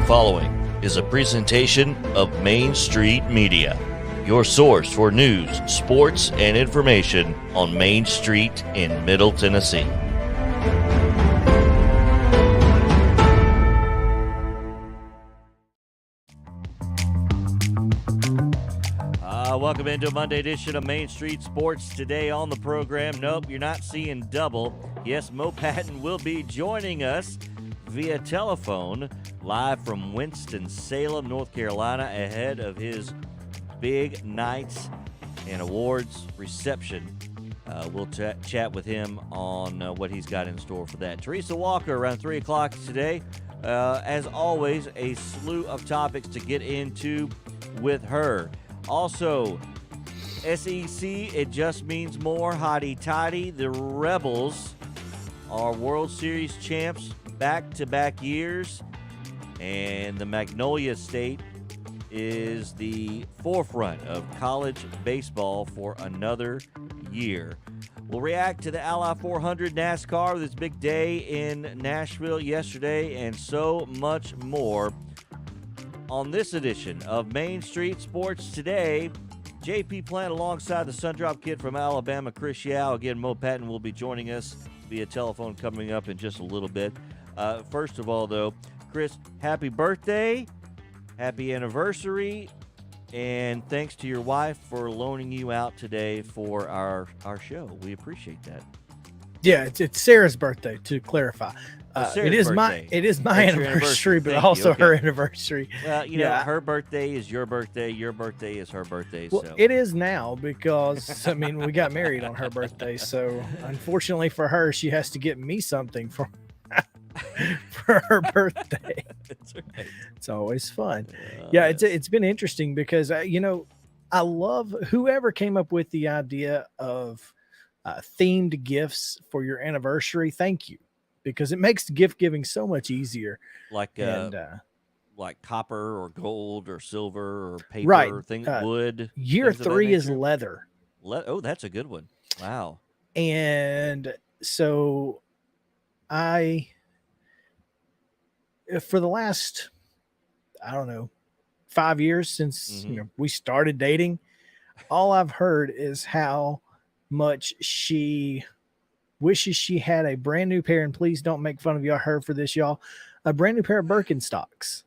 Following is a presentation of Main Street Media, your source for news, sports, and information on Main Street in Middle Tennessee. Welcome into a Monday edition of Main Street Sports. Today on the program, nope, you're not seeing double. Yes, Mo Patton will be joining us via telephone live from Winston-Salem, North Carolina, ahead of his big nights and awards reception. We'll chat with him on what he's got in store for that. Teresa Walker around 3 o'clock today. As always, a slew of topics to get into with her. Also, SEC, it just means more. Hotty-toddy. The Rebels are World Series champs back-to-back years, and the Magnolia State is the forefront of college baseball for another year. We'll react to the Ally 400 NASCAR with its big day in Nashville yesterday, and so much more on this edition of Main Street Sports Today. JP Plant alongside the Sundrop Kid from Alabama, Chris Yao. Again, Mo Patton will be joining us via telephone coming up in just a little bit. First of all, though, Chris, happy birthday, happy anniversary, and thanks to your wife for loaning you out today for our show. We appreciate that. Yeah, it's Sarah's birthday, to clarify. It is That's my anniversary, but also her anniversary. Well, you know, her birthday is your birthday is her birthday. Well, so it is now because, I mean, we got married on her birthday. So, unfortunately for her, she has to get me something for her birthday. That's right. It's always fun. It's been interesting because, I love whoever came up with the idea of themed gifts for your anniversary. Thank you. Because it makes gift giving so much easier. Like copper or gold or silver or paper, right? Wood. Year 3 is leather. Oh, that's a good one. Wow. And so for the last, 5 years since we started dating, all I've heard is how much she wishes she had a brand new pair, and please don't make fun of her for this, y'all. A brand new pair of Birkenstocks.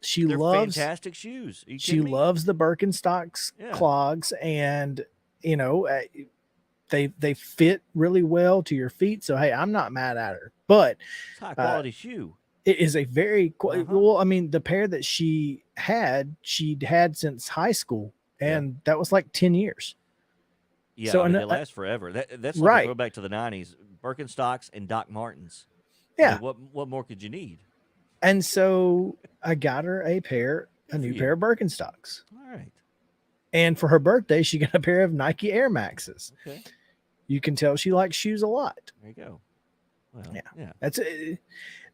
She loves fantastic shoes. She loves the Birkenstocks clogs, and they fit really well to your feet. So hey, I'm not mad at her, but it's high quality shoe. It is a very well. I mean, the pair that she'd had since high school, and that was like 10 years. Yeah, so I mean, they last forever. That's like right. a throwback to the '90s. Birkenstocks and Doc Martens. Yeah. I mean, what more could you need? And so I got her a new pair of Birkenstocks. All right. And for her birthday, she got a pair of Nike Air Maxes. Okay. You can tell she likes shoes a lot. There you go. Well, yeah. It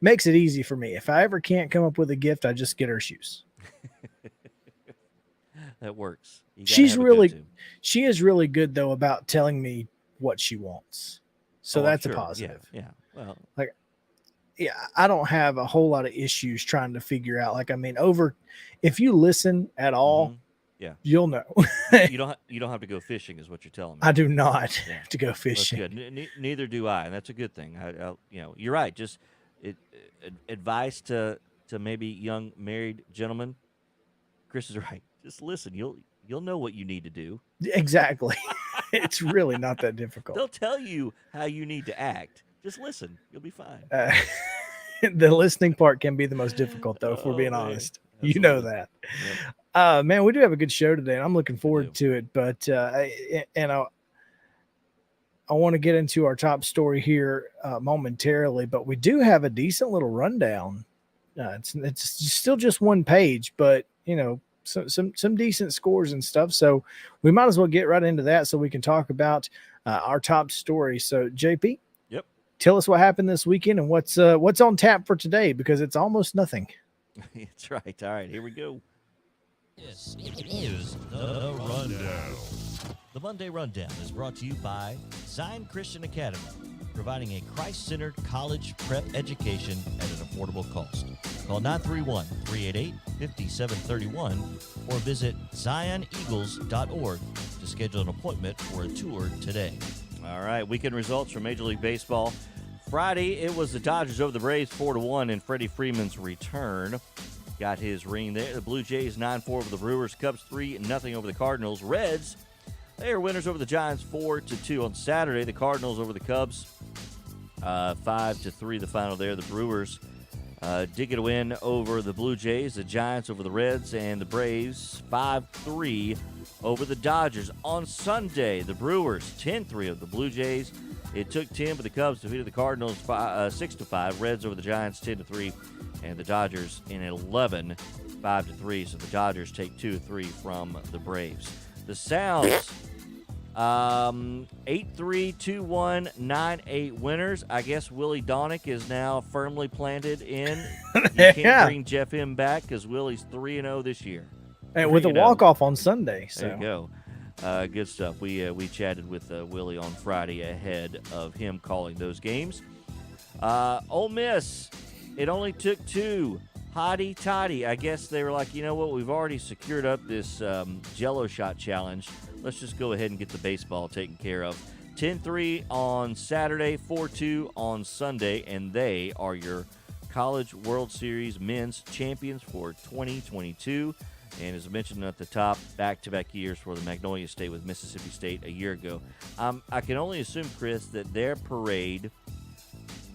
makes it easy for me. If I ever can't come up with a gift, I just get her shoes. That works. She is really good though about telling me what she wants. So that's a positive. Yeah. Well, like, yeah, I don't have a whole lot of issues trying to figure out. Like, I mean, if you listen at all, you'll know. you don't have to go fishing, is what you're telling me. I do not have to go fishing. That's good. Neither do I, and that's a good thing. You're right. Just advice to maybe young married gentlemen. Chris is right. Just listen. You'll know what you need to do. Exactly. It's really not that difficult. They'll tell you how you need to act. Just listen. You'll be fine. The listening part can be the most difficult, though, if we're being honest. Absolutely. You know that. Yep. Man, we do have a good show today, and I'm looking forward to it. But I want to get into our top story here momentarily, but we do have a decent little rundown. It's still just one page, but some decent scores and stuff. So we might as well get right into that so we can talk about our top story. So JP, tell us what happened this weekend and what's on tap for today, because it's almost nothing. That's right. All right, here we go. This is the Rundown. The Monday Rundown is brought to you by Zion Christian Academy, providing a Christ-centered college prep education at an affordable cost. Call 931-388-5731 or visit zioneagles.org to schedule an appointment for a tour today. All right, weekend results from Major League Baseball. Friday, it was the Dodgers over the Braves 4-1 in Freddie Freeman's return. Got his ring there. The Blue Jays 9-4 over the Brewers. Cubs 3-0 over the Cardinals. Reds, they are winners over the Giants 4-2 on Saturday. The Cardinals over the Cubs 5-3 the final there. The Brewers did get a win over the Blue Jays. The Giants over the Reds, and the Braves 5-3 over the Dodgers. On Sunday, the Brewers 10-3 of the Blue Jays. It took 10, but the Cubs defeated the Cardinals 6-5. Reds over the Giants 10-3, and the Dodgers in 11 5-3. So the Dodgers take 2-3 from the Braves. The Sounds 8-3, 2-1, 9-8 winners. I guess Willie Donick is now firmly planted in. You can't bring Jeff M back because Willie's 3-0 this year. And with a walk-off on Sunday. So. There you go. Good stuff. We chatted with Willie on Friday ahead of him calling those games. Ole Miss, it only took 2. Hotty toddy. I guess they were like, you know what? We've already secured up this Jello shot challenge. Let's just go ahead and get the baseball taken care of. 10-3 on Saturday, 4-2 on Sunday, and they are your College World Series men's champions for 2022. And as I mentioned at the top, back-to-back years for the Magnolia State with Mississippi State a year ago. I can only assume, Chris, that their parade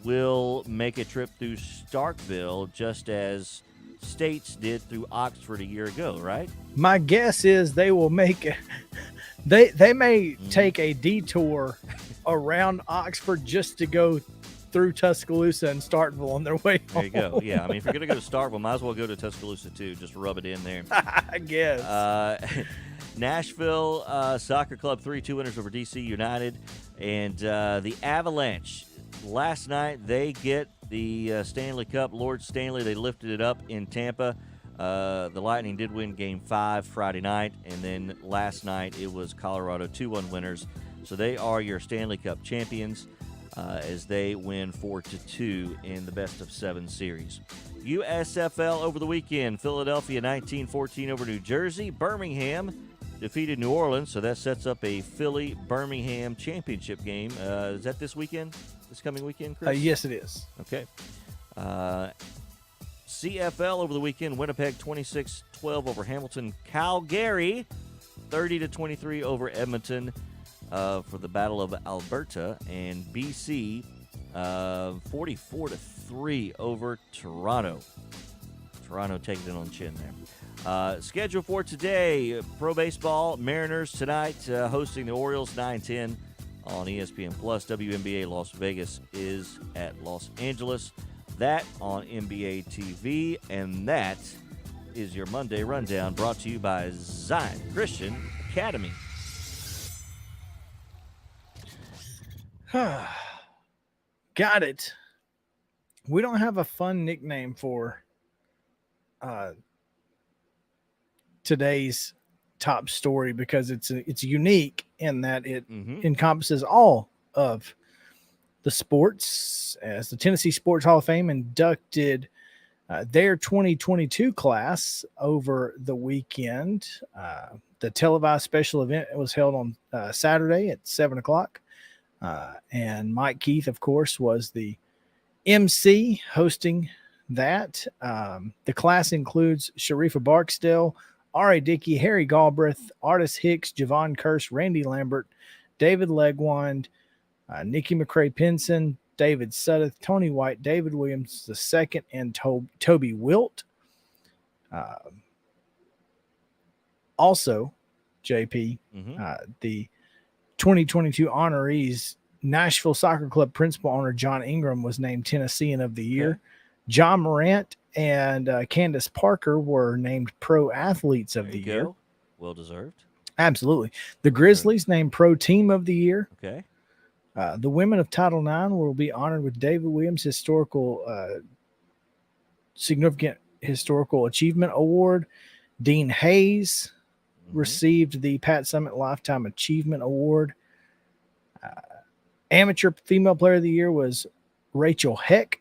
will make a trip through Starkville just as State's did through Oxford a year ago, right? My guess is they will make they may take a detour around Oxford just to go through Tuscaloosa and Starkville on their way home. There you go. Yeah, I mean, if you're going to go to Starkville, might as well go to Tuscaloosa, too. Just rub it in there. I guess. Nashville Soccer Club 3-2 winners over DC United. And the Avalanche, last night, they get the Stanley Cup. Lord Stanley, they lifted it up in Tampa. The Lightning did win Game 5 Friday night. And then last night, it was Colorado 2-1 winners. So they are your Stanley Cup champions. As they win 4-2 in the best-of-7 series. USFL over the weekend. Philadelphia 19-14 over New Jersey. Birmingham defeated New Orleans, so that sets up a Philly-Birmingham championship game. Is that this weekend? This coming weekend, Chris? Yes, it is. Okay. CFL over the weekend. Winnipeg 26-12 over Hamilton. Calgary 30-23 over Edmonton. For the Battle of Alberta, and BC 44-3 over Toronto. Toronto taking it on the chin there. Schedule for today, pro baseball, Mariners tonight hosting the Orioles 9:10 on ESPN+. WNBA Las Vegas is at Los Angeles. That on NBA TV, and that is your Monday Rundown brought to you by Zion Christian Academy. Got it. We don't have a fun nickname for today's top story because it's unique in that it encompasses all of the sports, as the Tennessee Sports Hall of Fame inducted their 2022 class over the weekend. The televised special event was held on Saturday at 7:00. And Mike Keith, of course, was the MC hosting that. The class includes Sharifa Barksdale, R.A. Dickey, Harry Galbraith, Artis Hicks, Javon Curse, Randy Lambert, David Legwand, Nikki McCrae Pinson, David Suddeth, Tony White, David Williams II, and Toby Wilt. Also, JP, the 2022 honorees, Nashville Soccer Club principal owner John Ingram was named Tennessean of the Year. Okay. John Morant and Candace Parker were named Pro Athletes of the Year. Well deserved. Absolutely. The Grizzlies named Pro Team of the Year. Okay. The women of Title IX will be honored with David Williams Significant Historical Achievement Award. Dean Hayes received the Pat Summitt Lifetime Achievement Award. Amateur Female Player of the Year was Rachel Heck,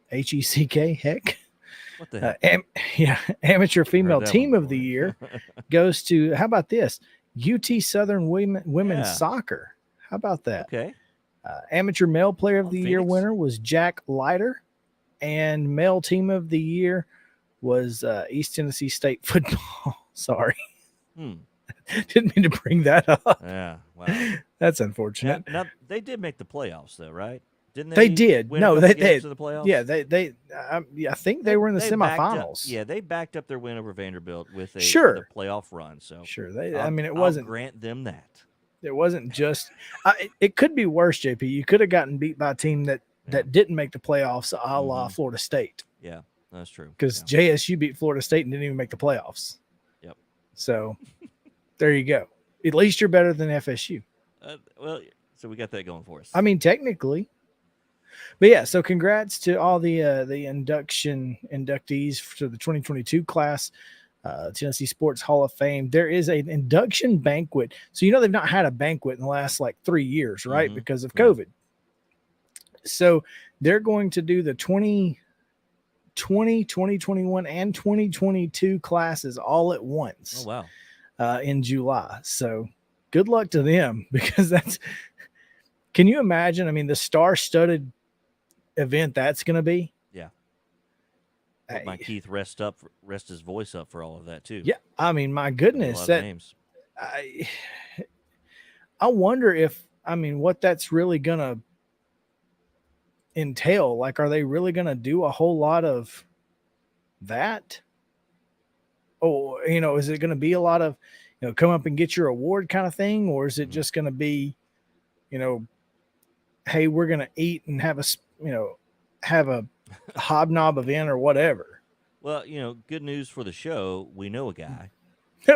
Heck. Heck. What the heck? Amateur Female Team of the Year goes to, how about this? UT Southern Women's Soccer. How about that? Okay. Amateur Male Player of the Year winner was Jack Leiter, and Male Team of the Year was East Tennessee State football. Sorry. Didn't mean to bring that up. Yeah, wow. That's unfortunate. Now, they did make the playoffs, though, right? Didn't they? They did. No, they to the playoffs? Yeah, I think they were in the semifinals. They backed up their win over Vanderbilt with a playoff run. So sure, it wasn't. I'll grant them that. It wasn't just. It could be worse, JP. You could have gotten beat by a team that didn't make the playoffs, a la Florida State. Yeah, that's true. Because JSU beat Florida State and didn't even make the playoffs. Yep. So there you go. At least you're better than FSU. So we got that going for us. I mean, technically. But yeah, so congrats to all the inductees to the 2022 class, Tennessee Sports Hall of Fame. There is an induction banquet. So, they've not had a banquet in the last 3 years, right? Because of COVID. So they're going to do the 2020, 2021, and 2022 classes all at once. Oh, wow. In July. So good luck to them, because can you imagine? I mean, the star-studded event that's going to be. Yeah. My Keith rest his voice up for all of that too. Yeah. I mean, my goodness, names. I wonder what that's really going to entail. Are they really going to do a whole lot of that? Or, is it going to be a lot of, come up and get your award kind of thing? Or is it just going to be, hey, we're going to eat and have a hobnob event or whatever? Well, good news for the show. We know a guy.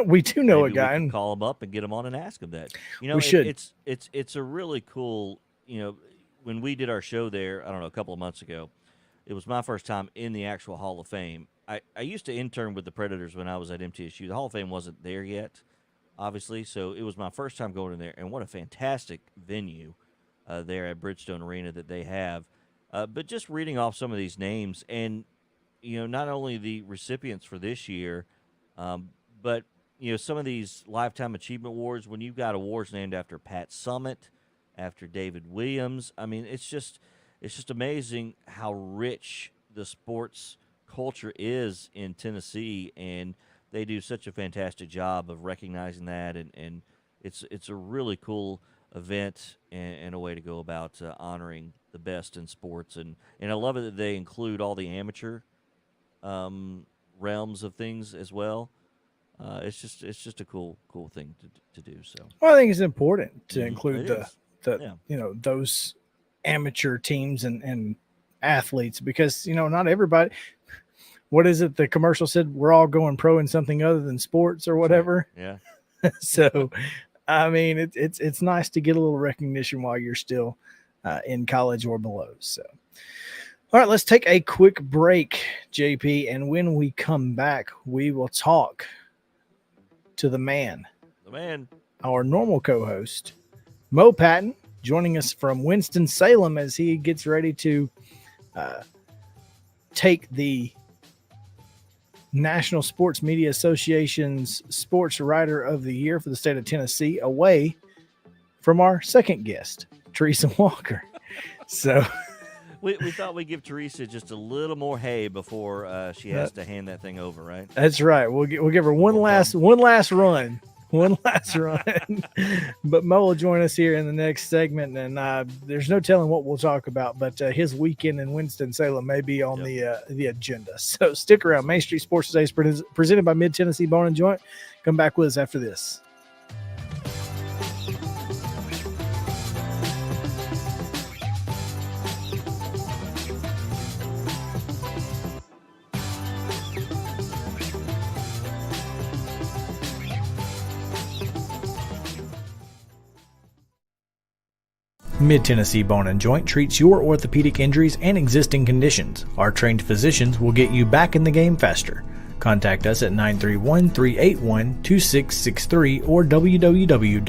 We do know a guy. We can call him up and get him on and ask him that. We should. It's a really cool, when we did our show there, I don't know, a couple of months ago, it was my first time in the actual Hall of Fame. I used to intern with the Predators when I was at MTSU. The Hall of Fame wasn't there yet, obviously, so it was my first time going in there, and what a fantastic venue there at Bridgestone Arena that they have. But just reading off some of these names, and, not only the recipients for this year, but, some of these Lifetime Achievement Awards, when you've got awards named after Pat Summitt, after David Williams, I mean, it's just amazing how rich the sports culture is in Tennessee, and they do such a fantastic job of recognizing that, and it's a really cool event and a way to go about honoring the best in sports. And I love it that they include all the amateur realms of things as well. It's just a cool thing to do. So Well, I think it's important to Mhm. include It the Yeah. those amateur teams and athletes, because not everybody. What is it? The commercial said we're all going pro in something other than sports or whatever. Yeah. So, I mean, it's nice to get a little recognition while you're still in college or below. So, all right, let's take a quick break, JP, and when we come back, we will talk to the man, our normal co-host, Mo Patton, joining us from Winston-Salem as he gets ready to take the National Sports Media Association's Sports Writer of the Year for the state of Tennessee away from our second guest, Teresa Walker. So we thought we'd give Teresa just a little more hay before she has to hand that thing over, right? That's right. We'll give her one last run. One last run. But Mo will join us here in the next segment, and there's no telling what we'll talk about, but his weekend in Winston-Salem may be on the agenda. So stick around. Main Street Sports Today is presented by Mid-Tennessee Bone & Joint. Come back with us after this. Mid-Tennessee Bone & Joint treats your orthopedic injuries and existing conditions. Our trained physicians will get you back in the game faster. Contact us at 931-381-2663 or www.mtbj.net.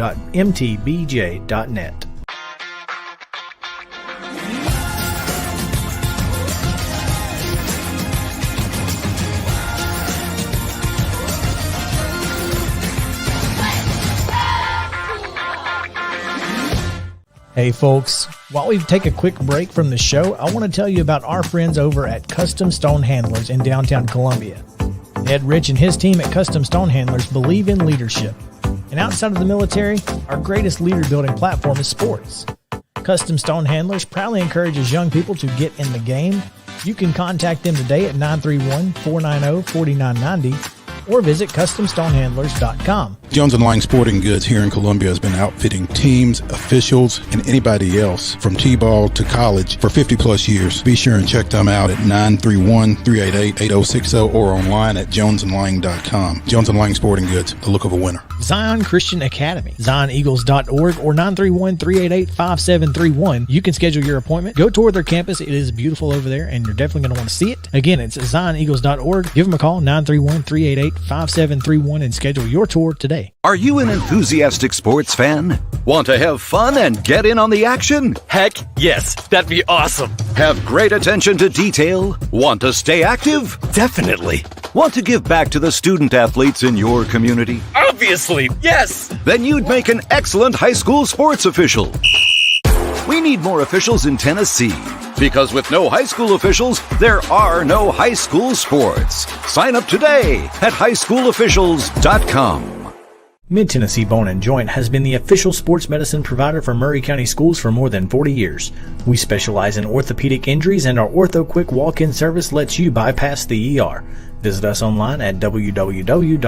Hey folks, while we take a quick break from the show, I want to tell you about our friends over at Custom Stone Handlers in downtown Columbia. Ed Rich and his team at Custom Stone Handlers believe in leadership. And outside of the military, our greatest leader building platform is sports. Custom Stone Handlers proudly encourages young people to get in the game. You can contact them today at 931-490-4990 or visit CustomStonehandlers.com. Jones & Lang Sporting Goods here in Columbia has been outfitting teams, officials, and anybody else from T-ball to college for 50-plus years. Be sure and check them out at 931-388-8060 or online at jonesandlang.com. Jones & Lang Sporting Goods, the look of a winner. Zion Christian Academy, ZionEagles.org or 931-388-5731. You can schedule your appointment. Go tour their campus. It is beautiful over there, and you're definitely going to want to see it. Again, it's ZionEagles.org. Give them a call, 931-388-5731, and schedule your tour today. Are you an enthusiastic sports fan? Want to have fun and get in on the action? Heck yes, that'd be awesome. Have great attention to detail? Want to stay active? Definitely. Want to give back to the student athletes in your community? Obviously, yes. Then you'd make an excellent high school sports official. We need more officials in Tennessee, because with no high school officials, there are no high school sports. Sign up today at highschoolofficials.com. Mid-Tennessee Bone & Joint has been the official sports medicine provider for Murray County Schools for more than 40 years. We specialize in orthopedic injuries, and our Ortho Quick walk-in service lets you bypass the ER. Visit us online at www.mtbj.net.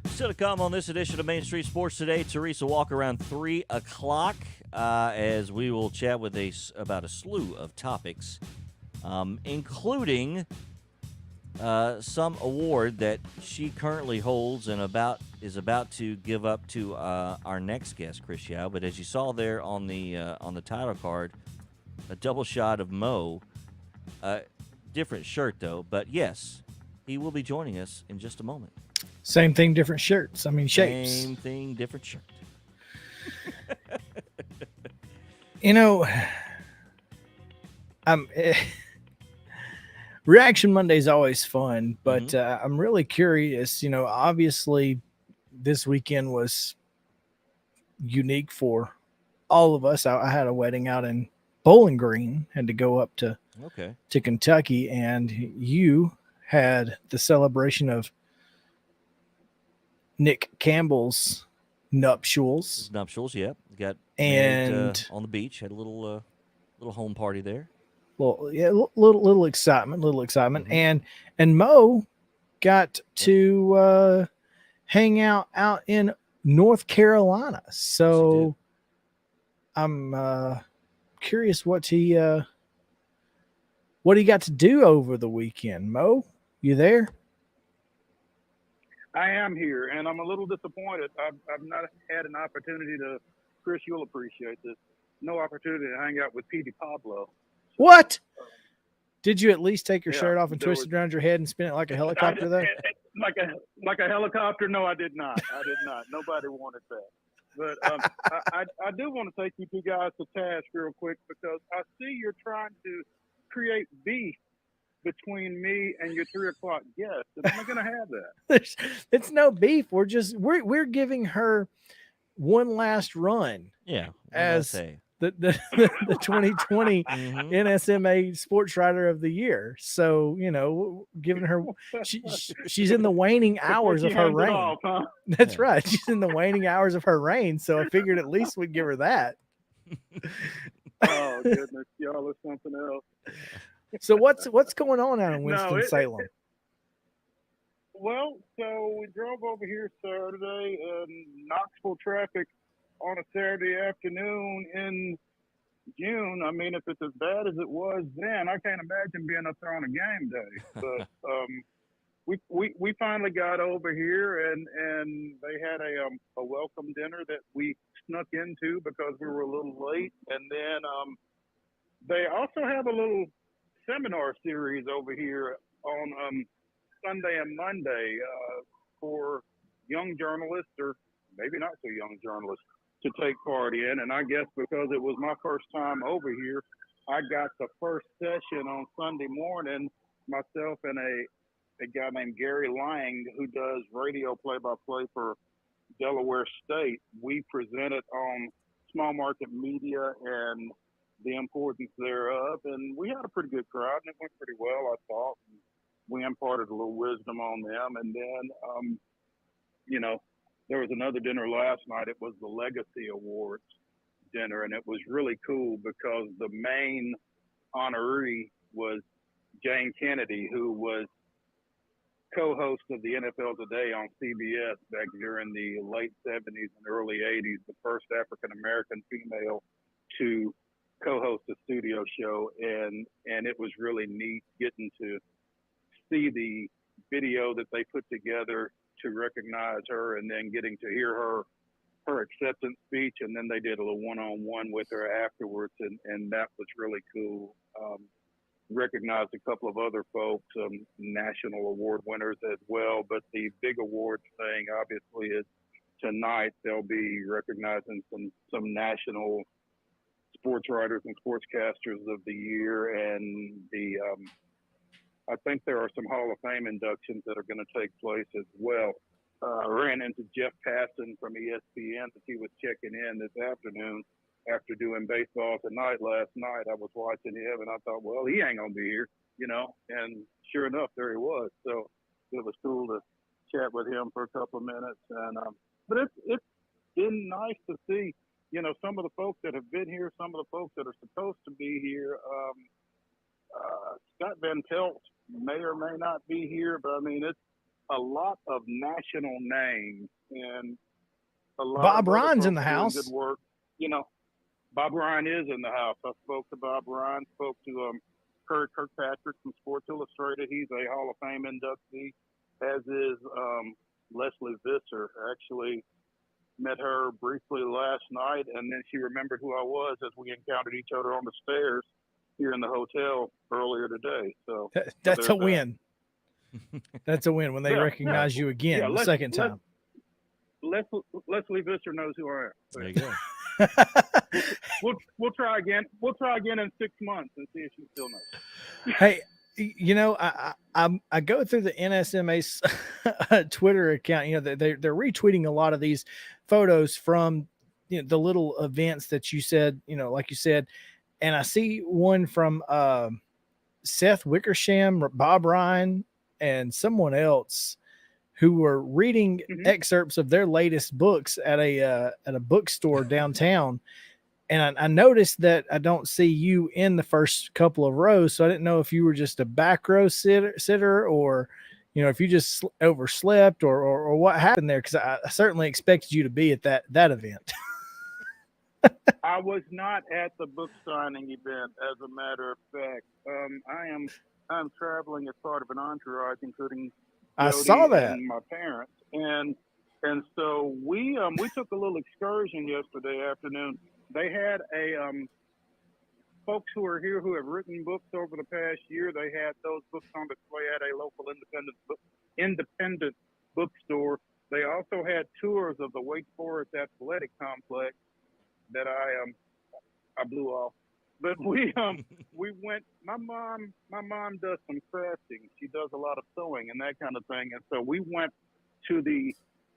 Still to come on this edition of Main Street Sports Today, Teresa Walker around 3 o'clock as we will chat with about a slew of topics, including some award that she currently holds and is about to give up to our next guest, Chris Yao. But as you saw there on the title card, a double shot of Mo, different shirt though. But yes, he will be joining us in just a moment. Same thing, different shirts. I mean, shapes. Same thing, different shirt. Reaction Monday is always fun, but I'm really curious. Obviously, this weekend was unique for all of us. I had a wedding out in Bowling Green, had to go up to Kentucky, and you had the celebration of Nick Campbell's nuptials. Nuptials, yeah. Got And married, on the beach. Had a little home party there. Well, yeah, little excitement, and Mo got to hang out in North Carolina. So I'm curious what he got to do over the weekend. Mo, you there? I am here, and I'm a little disappointed. I've not had an opportunity to, Chris, you'll appreciate this, no opportunity to hang out with Petey Pablo. What? Did you at least take your shirt off and twist it around your head and spin it like a helicopter, though? Like a helicopter? No, I did not. Nobody wanted that. But I do want to take you two guys to task real quick, because I see you're trying to create beef between me and your 3 o'clock guest, and I'm not going to have that. It's no beef. We're giving her one last run. Yeah, as the 2020 NSMA Sports Writer of the Year. So, giving her, she's in the waning hours of her reign. Off, huh? That's right. She's in the waning hours of her reign. So I figured at least we'd give her that. Oh, goodness. Y'all are something else. So what's going on out in Winston-Salem? Well, so we drove over here Saturday, and Knoxville traffic on a Saturday afternoon in June. I mean, if it's as bad as it was then, I can't imagine being up there on a game day. But we finally got over here, and they had a welcome dinner that we snuck into because we were a little late. And then they also have a little seminar series over here on Sunday and Monday for young journalists, or maybe not so young journalists, to take part in. And I guess because it was my first time over here, I got the first session on Sunday morning. Myself and a guy named Gary Lang, who does radio play-by-play for Delaware State, we presented on small market media and the importance thereof. And we had a pretty good crowd, and it went pretty well, I thought. And we imparted a little wisdom on them. And then, there was another dinner last night. It was the Legacy Awards dinner, and it was really cool because the main honoree was Jane Kennedy, who was co-host of the NFL Today on CBS back during the late 70s and early 80s, the first African-American female to co-host a studio show. And it was really neat getting to see the video that they put together to recognize her, and then getting to hear her acceptance speech. And then they did a little one-on-one with her afterwards, and that was really cool. Recognized a couple of other folks, national award winners as well. But the big awards thing, obviously, is tonight they'll be recognizing some national sports writers and sportscasters of the year, and I think there are some Hall of Fame inductions that are going to take place as well. I ran into Jeff Passan from ESPN as he was checking in this afternoon after doing Baseball Tonight last night. I was watching him, and I thought, well, he ain't going to be here, and sure enough, there he was. So it was cool to chat with him for a couple of minutes. And but it's been nice to see, some of the folks that have been here, some of the folks that are supposed to be here. Scott Van Pelt may or may not be here, but I mean, it's a lot of national names, and a lot Bob of Ryan's in the doing house. Good work. Bob Ryan is in the house. I spoke to Bob Ryan, spoke to Kirkpatrick from Sports Illustrated. He's a Hall of Fame inductee, as is Leslie Visser. Actually met her briefly last night, and then she remembered who I was as we encountered each other on the stairs here in the hotel earlier today. So that's a win. That's a win when they recognize you again the second time. Leslie Visser knows who I am. There you go. We'll try again. We'll try again in 6 months and see if she still knows. Hey, I go through the NSMA's Twitter account. They're retweeting a lot of these photos from the little events that you said, like you said. And I see one from Seth Wickersham, Bob Ryan, and someone else who were reading excerpts of their latest books at a bookstore downtown. And I noticed that I don't see you in the first couple of rows. So I didn't know if you were just a back row sitter or, if you just overslept or what happened there. Cause I certainly expected you to be at that event. I was not at the book signing event, as a matter of fact. I'm traveling as part of an entourage, including I Jody saw that. and my parents, and so we took a little excursion yesterday afternoon. They had folks who are here who have written books over the past year. They had those books on display at a local independent bookstore. They also had tours of the Wake Forest Athletic Complex that I blew off. But we went. My mom does some crafting. She does a lot of sewing and that kind of thing. And so we went to the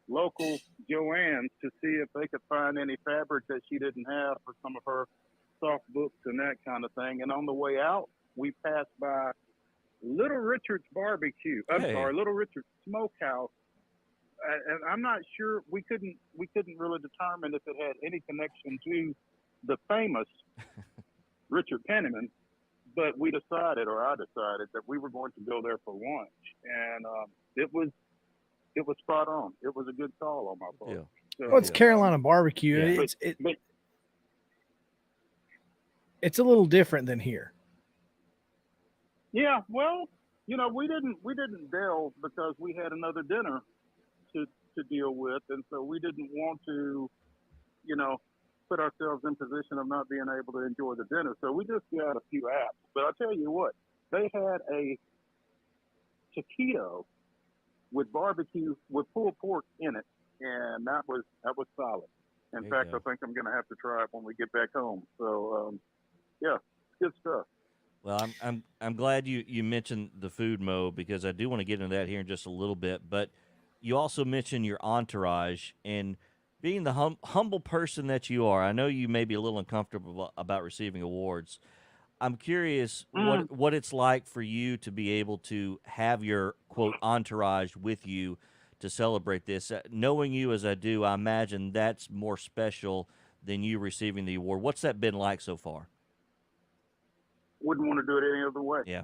local Joann's to see if they could find any fabric that she didn't have for some of her soft books and that kind of thing. And on the way out, we passed by Little Richard's Barbecue. Little Richard's Smokehouse. And I'm not sure. We couldn't really determine if it had any connection to the famous Richard Penniman, but I decided that we were going to go there for lunch, and it was spot on. It was a good call on my part. Yeah. So, it's Carolina barbecue. Yeah. It's a little different than here. Yeah, well, we didn't delve because we had another dinner to deal with, and so we didn't want to, put ourselves in position of not being able to enjoy the dinner. So we just got a few apps. But I'll tell you what, they had a taquito with barbecue with pulled pork in it, and that was solid. In fact, I think I'm going to have to try it when we get back home. So yeah, good stuff. Well, I'm glad you mentioned the food, Mo, because I do want to get into that here in just a little bit. But you also mentioned your entourage, and being the humble person that you are, I know you may be a little uncomfortable about receiving awards. I'm curious what it's like for you to be able to have your, quote, entourage with you to celebrate this. Knowing you as I do, I imagine that's more special than you receiving the award. What's that been like so far? Wouldn't want to do it any other way. Yeah.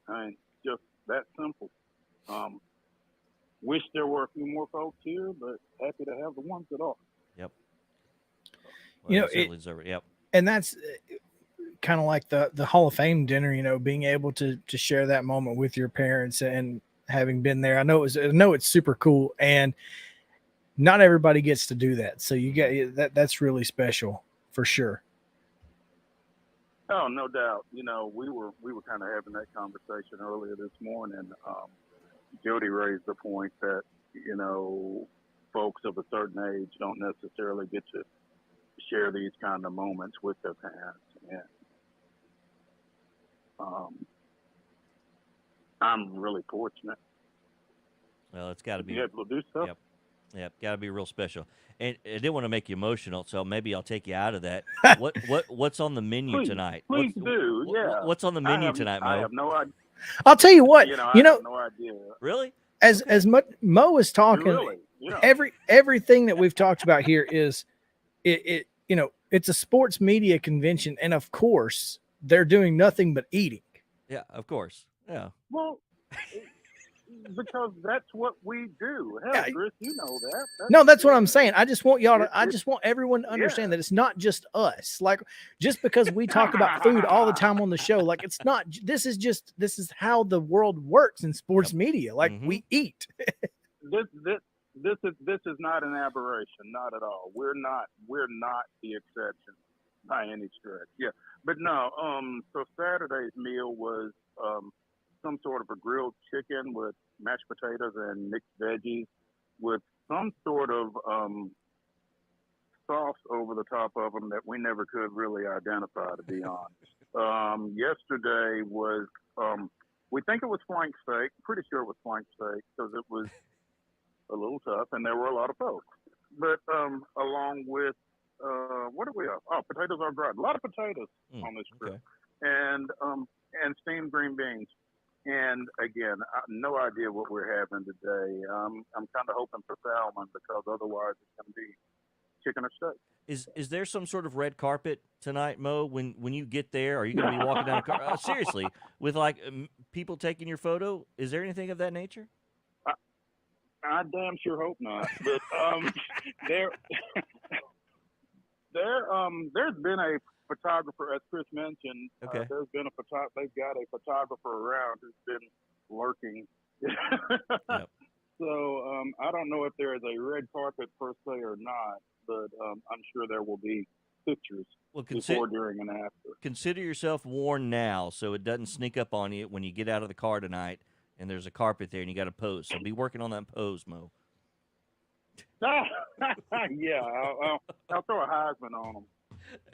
I mean, just that simple. Wish there were a few more folks here, but happy to have the ones that are. Yep. Well, yep. And that's kind of like the Hall of Fame dinner, being able to share that moment with your parents and having been there. I know it's super cool, and not everybody gets to do that. So you get that's really special for sure. Oh, no doubt. We were kind of having that conversation earlier this morning. Jody raised the point that, folks of a certain age don't necessarily get to share these kind of moments with their parents. And I'm really fortunate. Well, it's got to be able to do stuff. Yep, got to be real special. And I didn't want to make you emotional, so maybe I'll take you out of that. What's on the menu tonight? Please do. Yeah. What's on the menu tonight, Mo? I have no idea. I'll tell you what. I have no idea. Really? As much Mo is talking, really? Yeah. everything that we've talked about here is it's a sports media convention, and of course they're doing nothing but eating. Yeah, of course. Yeah. Well, because that's what we do. Hell, Chris, you know that. That's what I'm saying. I just want I just want everyone to understand that it's not just us. Like, just because we talk about food all the time on the show, like, it's not. This is how the world works in sports media. Like, we eat. This is not an aberration, not at all. We're not the exception by any stretch. Yeah, but no. So Saturday's meal was some sort of a grilled chicken with mashed potatoes and mixed veggies with some sort of sauce over the top of them that we never could really identify, to be honest. Yesterday was, we think it was flank steak. Pretty sure it was flank steak because it was a little tough and there were a lot of folks. But along with, what do we have? Oh, potatoes are dried. A lot of potatoes on this trip. Okay. And steamed green beans. And again, no idea what we're having today. I'm kind of hoping for salmon because otherwise it's going to be chicken or steak. Is there some sort of red carpet tonight, Mo? When you get there, are you going to be walking down a car? Seriously, with like people taking your photo? Is there anything of that nature? I damn sure hope not. But there's been a photographer, as Chris mentioned. Okay. They've got a photographer around who's been lurking. Yep. So I don't know if there is a red carpet per se or not, but I'm sure there will be pictures before, during, and after. Consider yourself warned now, so it doesn't sneak up on you when you get out of the car tonight and there's a carpet there and you got to pose. So be working on that pose, Mo. Yeah, I'll throw a Heisman on them.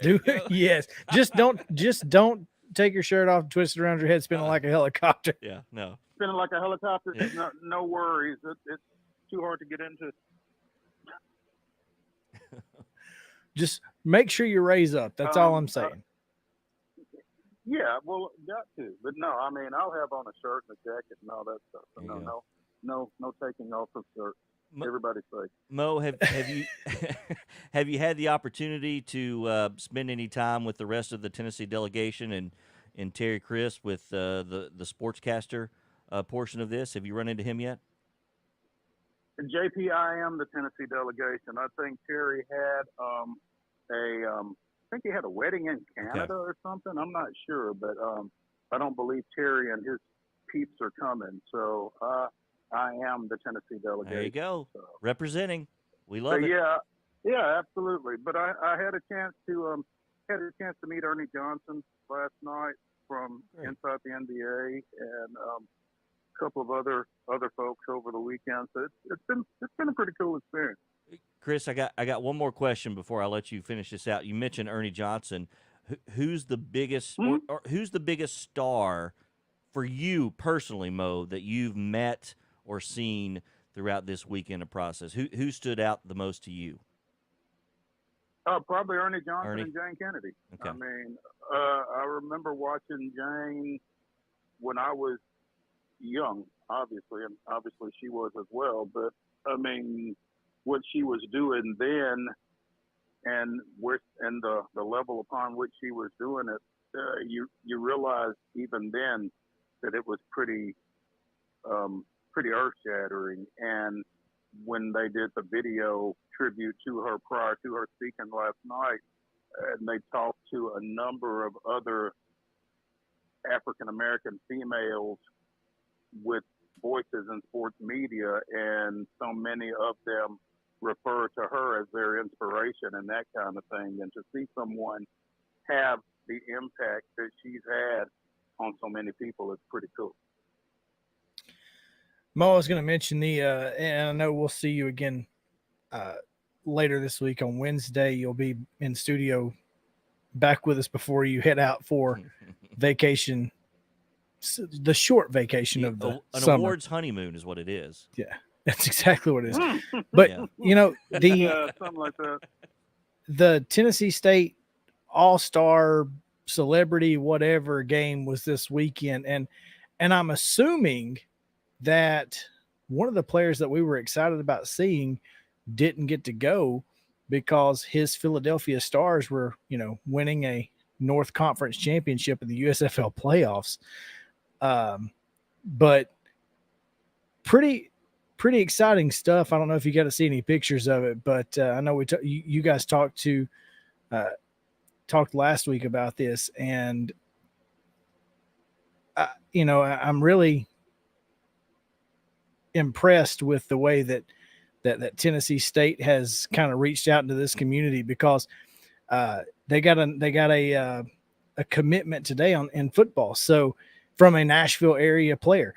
Do yes. Just don't take your shirt off, twist it around your head, spinning like a helicopter. Yeah, no. Spinning like a helicopter. Yeah. No worries. It's too hard to get into. Just make sure you raise up. That's all I'm saying. Yeah, well, got to. But no, I mean, I'll have on a shirt and a jacket and all that stuff. So no taking off of shirt. Everybody's safe. Mo, have you have you had the opportunity to spend any time with the rest of the Tennessee delegation and Terry Chris with the sportscaster portion of this? Have you run into him yet? JP, I am the Tennessee delegation. I think Terry had I think he had a wedding in Canada or something. I'm not sure, but I don't believe Terry and his peeps are coming. So I am the Tennessee delegation. There you go, so. Representing. We love it. Yeah, absolutely. But I had a chance to meet Ernie Johnson last night from inside the NBA, and a couple of other folks over the weekend. So it's been a pretty cool experience. Chris, I got one more question before I let you finish this out. You mentioned Ernie Johnson. Who's the biggest or who's the biggest star for you personally, Mo, that you've met or seen throughout this weekend of process? Who stood out the most to you? Probably Ernie Johnson and Jane Kennedy. Okay. I mean, I remember watching Jane when I was young, obviously, and obviously she was as well. But I mean, what she was doing then, and the level upon which she was doing it, you realize even then that it was pretty earth-shattering. And when they did the video tribute to her prior to her speaking last night, and they talked to a number of other African-American females with voices in sports media, and so many of them refer to her as their inspiration and that kind of thing. And to see someone have the impact that she's had on so many people is pretty cool. Mo, I was going to mention and I know we'll see you again later this week on Wednesday. You'll be in studio back with us before you head out for vacation, the short vacation of the summer. Awards honeymoon is what it is. Yeah, that's exactly what it is. But, you know, something like that. The Tennessee State All-Star Celebrity whatever game was this weekend, and I'm assuming that one of the players that we were excited about seeing didn't get to go because his Philadelphia Stars were, winning a North Conference championship in the USFL playoffs. But pretty exciting stuff. I don't know if you got to see any pictures of it, but I know you guys talked last week about this, and I'm really impressed with the way that Tennessee State has kind of reached out into this community, because they got a commitment today in football. So from a Nashville area player,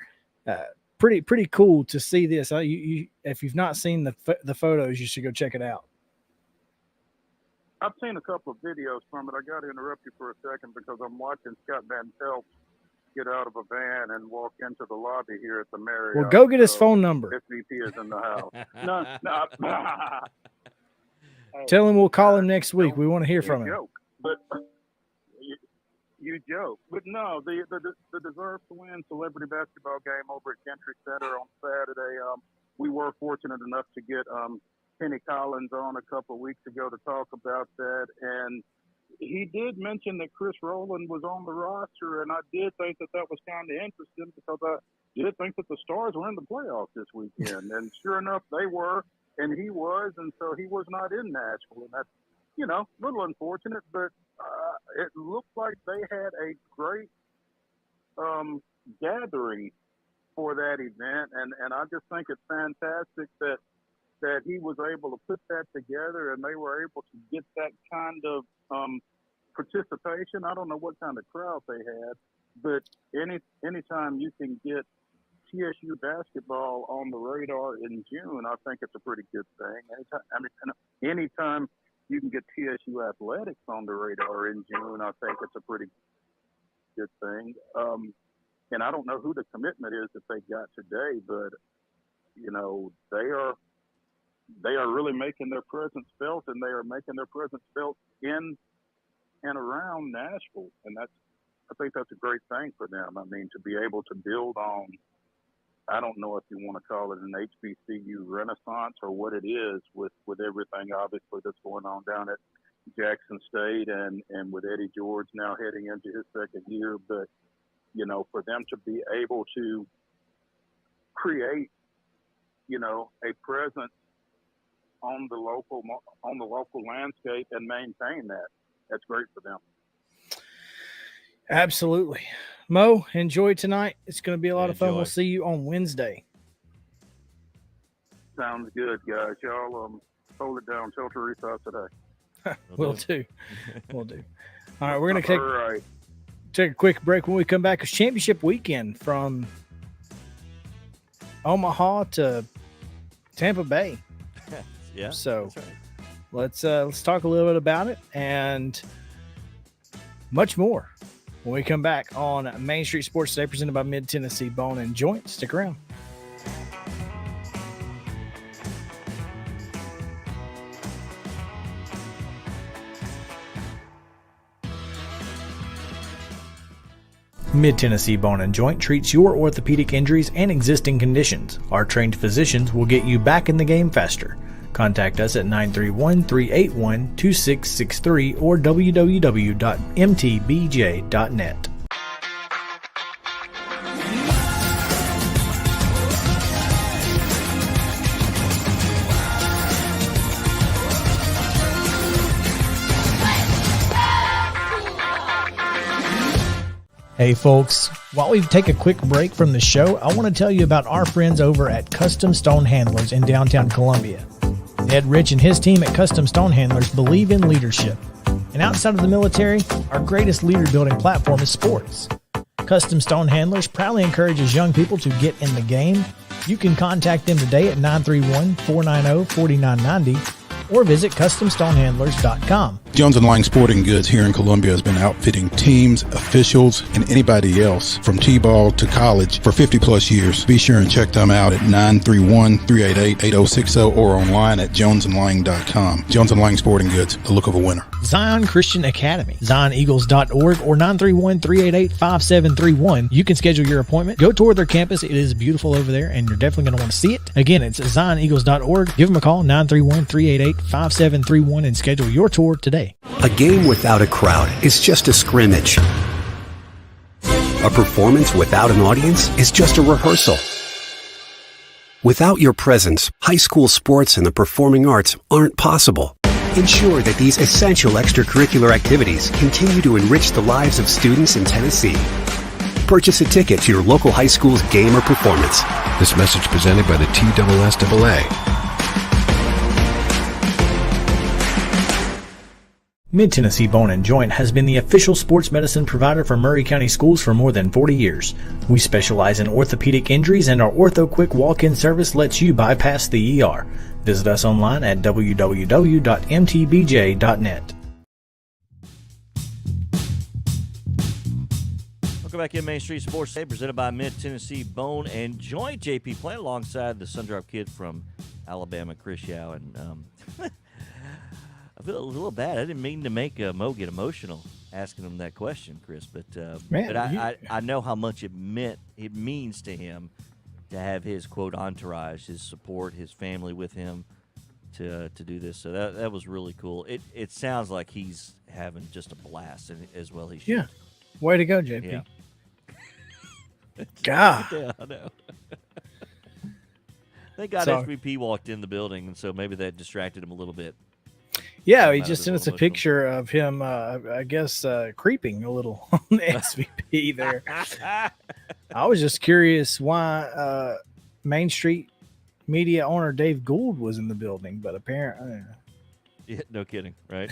pretty cool to see this. If you've not seen the photos, you should go check it out. I've seen a couple of videos from it. I got to interrupt you for a second because I'm watching Scott Van Pelt get out of a van and walk into the lobby here at the Marriott. Well, go get his phone number. SVP is in the house. No. Tell him we'll call him next week. We want to hear from him. But You joke, but no, the deserved to win celebrity basketball game over at Gentry Center on Saturday. We were fortunate enough to get Kenny Collins on a couple of weeks ago to talk about that, and he did mention that Chris Rowland was on the roster, and I did think that was kind of interesting because I did think that the Stars were in the playoffs this weekend, and sure enough, they were, and he was, and so he was not in Nashville, and that's, a little unfortunate, but it looked like they had a great gathering for that event, and I just think it's fantastic that he was able to put that together and they were able to get that kind of participation. I don't know what kind of crowd they had, but anytime you can get TSU basketball on the radar in June, I think it's a pretty good thing. Anytime you can get TSU athletics on the radar in June, I think it's a pretty good thing. And I don't know who the commitment is that they got today, but they are really making their presence felt, and they are making their presence felt in and around Nashville, and I think that's a great thing for them. I mean, to be able to build on, I don't know if you want to call it an HBCU renaissance or what it is with everything obviously that's going on down at Jackson State and with Eddie George now heading into his second year. But, for them to be able to create, a presence on the local landscape and maintain that, that's great for them. Absolutely. Mo, enjoy tonight. It's going to be a lot of fun. Enjoy. We'll see you on Wednesday. Sounds good, guys. Y'all hold it down. Tell Teresa today. We'll do. We'll do. All right, we're going to All right. take a quick break. When we come back, it's championship weekend from Omaha to Tampa Bay. Yeah. So that's right. let's talk a little bit about it and much more when we come back on Main Street Sports Today, presented by Mid-Tennessee Bone and Joint. Stick around. Mid-Tennessee Bone and Joint treats your orthopedic injuries and existing conditions. Our trained physicians will get you back in the game faster. Contact us at 931-381-2663 or www.mtbj.net. Hey folks, while we take a quick break from the show, I want to tell you about our friends over at Custom Stone Handlers in downtown Columbia. Ed Rich and his team at Custom Stone Handlers believe in leadership. And outside of the military, our greatest leader building platform is sports. Custom Stone Handlers proudly encourages young people to get in the game. You can contact them today at 931-490-4990 or visit CustomStonehandlers.com. Jones & Lang Sporting Goods here in Columbia has been outfitting teams, officials, and anybody else from T-ball to college for 50-plus years. Be sure and check them out at 931-388-8060 or online at jonesandlang.com. Jones & Lang Sporting Goods, the look of a winner. Zion Christian Academy, ZionEagles.org or 931-388-5731. You can schedule your appointment. Go tour their campus. It is beautiful over there, and you're definitely going to want to see it. Again, it's ZionEagles.org. Give them a call, 931-388-5731, and schedule your tour today. A game without a crowd is just a scrimmage. A performance without an audience is just a rehearsal. Without your presence, high school sports and the performing arts aren't possible. Ensure that these essential extracurricular activities continue to enrich the lives of students in Tennessee. Purchase a ticket to your local high school's game or performance. This message presented by the TSSAA. Mid-Tennessee Bone and Joint has been the official sports medicine provider for Murray County Schools for more than 40 years. We specialize in orthopedic injuries, and our Ortho Quick walk-in service lets you bypass the ER. Visit us online at www.mtbj.net. Welcome back in Main Street Sports Today, presented by Mid-Tennessee Bone and Joint. JP playing alongside the Sundrop kid from Alabama, Chris Yao, and I feel a little bad. I didn't mean to make Mo get emotional asking him that question, Chris. But Man, but I know how much it means to him to have his quote entourage, his support, his family with him to do this. So that was really cool. It sounds like he's having just a blast, and as well he should. Yeah. Way to go, JP. Yeah. God. Yeah, I know. Thank God So- SVP walked in the building, and so maybe that distracted him a little bit. Yeah, Might he have just been sent us a little emotional. picture of him, I guess, creeping a little on the SVP there. I was just curious why Main Street media owner Dave Gould was in the building, but apparently Yeah, no kidding, right?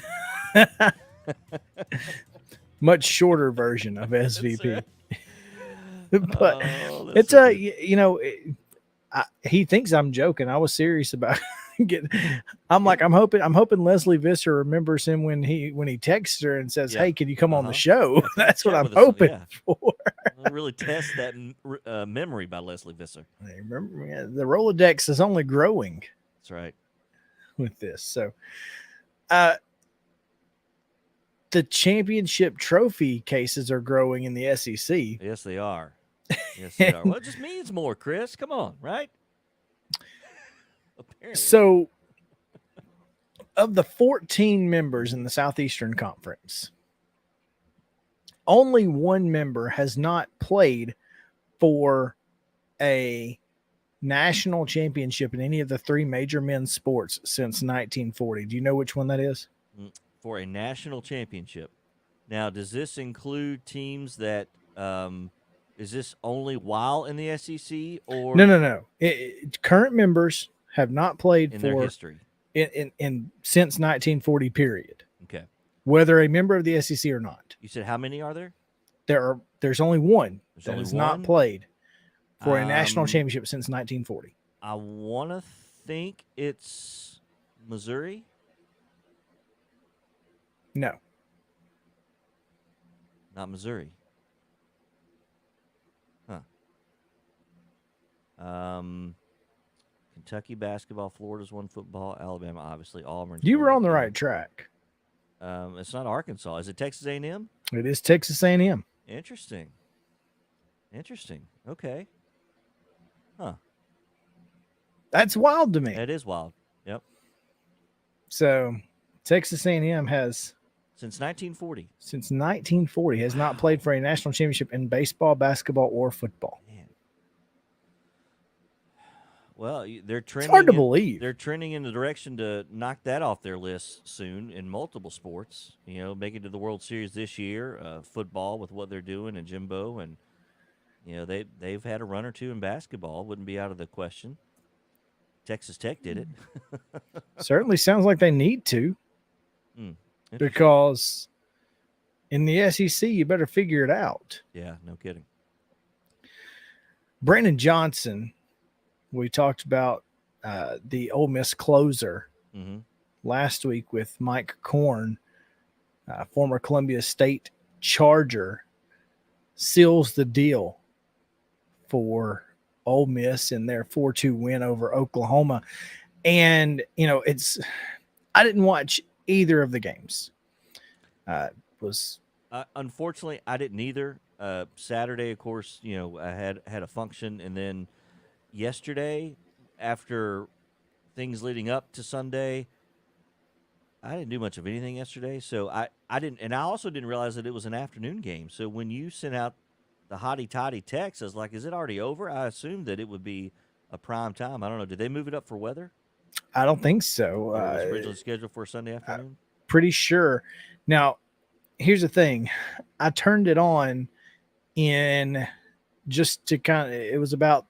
much shorter version of SVP. But Oh, it's so a, good. you know, he thinks I'm joking. I was serious about getting. I'm like, I'm hoping Leslie Visser remembers him when he texts her and says, Yeah. "Hey, can you come on the Uh-huh. show?" That's what Chat I'm with us, hoping yeah. for. We'll really test that memory by Leslie Visser. I remember, yeah, the Rolodex is only growing That's right. with this. So, the championship trophy cases are growing in the SEC. Yes, they are. Yes, they are. Well, it just means more, Chris. Come on, right? Apparently. So, of the 14 members in the Southeastern Conference, only one member has not played for a national championship in any of the three major men's sports since 1940. Do you know which one that is? For a national championship. Now, does this include teams that is this only while in the SEC or No. Current members have not played in for their history? in since 1940 period, Okay. whether a member of the SEC or not. You said how many are there? There's only one There's that only has one? not played for a national Um, championship since 1940. I want to think it's Missouri. No. Not Missouri. Huh. Kentucky basketball, Florida's one football, Alabama, obviously, Auburn. You were on the right track. It's not Arkansas. Is it Texas A&M? It is Texas A&M. Interesting. Okay. Huh. That's wild to me. That is wild. Yep. So Texas A&M has Since 1940. since 1940 has not played for a national championship in baseball, basketball, or football. Man. Well, they're trending. hard to believe. They're trending in the direction to knock that off their list soon in multiple sports. You know, make it to the World Series this year. Football with what they're doing and Jimbo, and you know they've had a run or two in basketball. Wouldn't be out of the question. Texas Tech did it. Certainly sounds like they need to, because in the SEC you better figure it out. Yeah, no kidding. Brandon Johnson, we talked about the Ole Miss closer last week with Mike Korn, former Columbia State Charger, seals the deal for Ole Miss in their 4-2 win over Oklahoma. And, you know, I didn't watch either of the games. Unfortunately, I didn't either. Saturday, of course, you know, I had a function, and then yesterday, after things leading up to Sunday, I didn't do much of anything yesterday. So I didn't, and I also didn't realize that it was an afternoon game. So when you sent out the hotty toddy text, I was like, is it already over? I assumed that it would be a prime time. I don't know. Did they move it up for weather? I don't think so. Or it was originally scheduled for a Sunday afternoon? Pretty sure. Now, here's the thing. I turned it on in just to it was about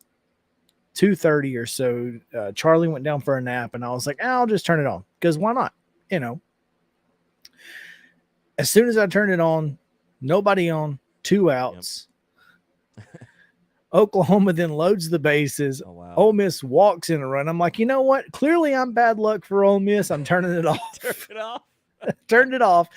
2:30 or so. Charlie went down for a nap, and I was like, I'll just turn it on, because why not? You know. As soon as I turned it on, nobody on, 2 outs. Oklahoma then loads the bases. Oh, wow. Ole Miss walks in a run. I'm like, you know what? Clearly I'm bad luck for Ole Miss. I'm turning it off. Turn it off. Turned it off.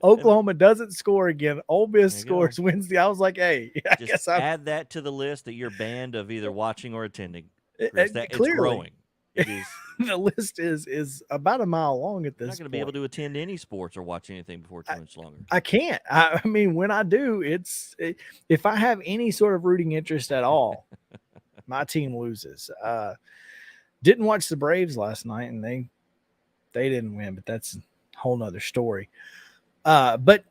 Oklahoma doesn't score again. Ole Miss There you scores, wins the. I was like, hey, I Just guess I'm add that to the list that you're banned of either watching or attending. Chris. It's clearly. growing. It is. The list is about a mile long at this You're not going to be able to attend any sports or watch anything before too much longer. I can't. I mean, when I do, if I have any sort of rooting interest at all, my team loses. Didn't watch the Braves last night, and they didn't win, but that's a whole nother story. But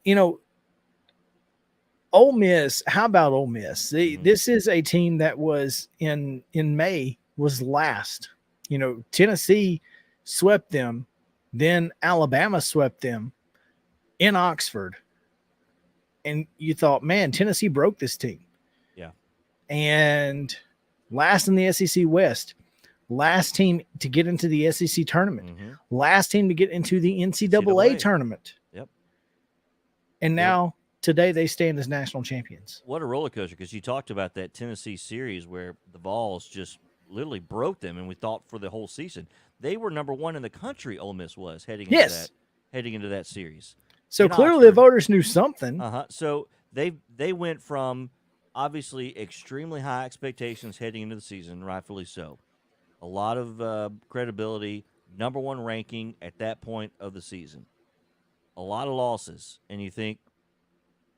Ole Miss. How about Ole Miss? This is a team that was in May was last. Tennessee swept them, then Alabama swept them in Oxford. And you thought, man, Tennessee broke this team. Yeah. And last in the SEC West, last team to get into the SEC tournament, last team to get into the NCAA tournament. Yep. And now today they stand as national champions. What a roller coaster, because you talked about that Tennessee series where the Vols just literally broke them, and we thought for the whole season they were number one in the country. Ole Miss was heading into that series. So clearly the voters knew something. So they went from obviously extremely high expectations heading into the season, rightfully so. A lot of credibility, number one ranking at that point of the season. A lot of losses, and you think,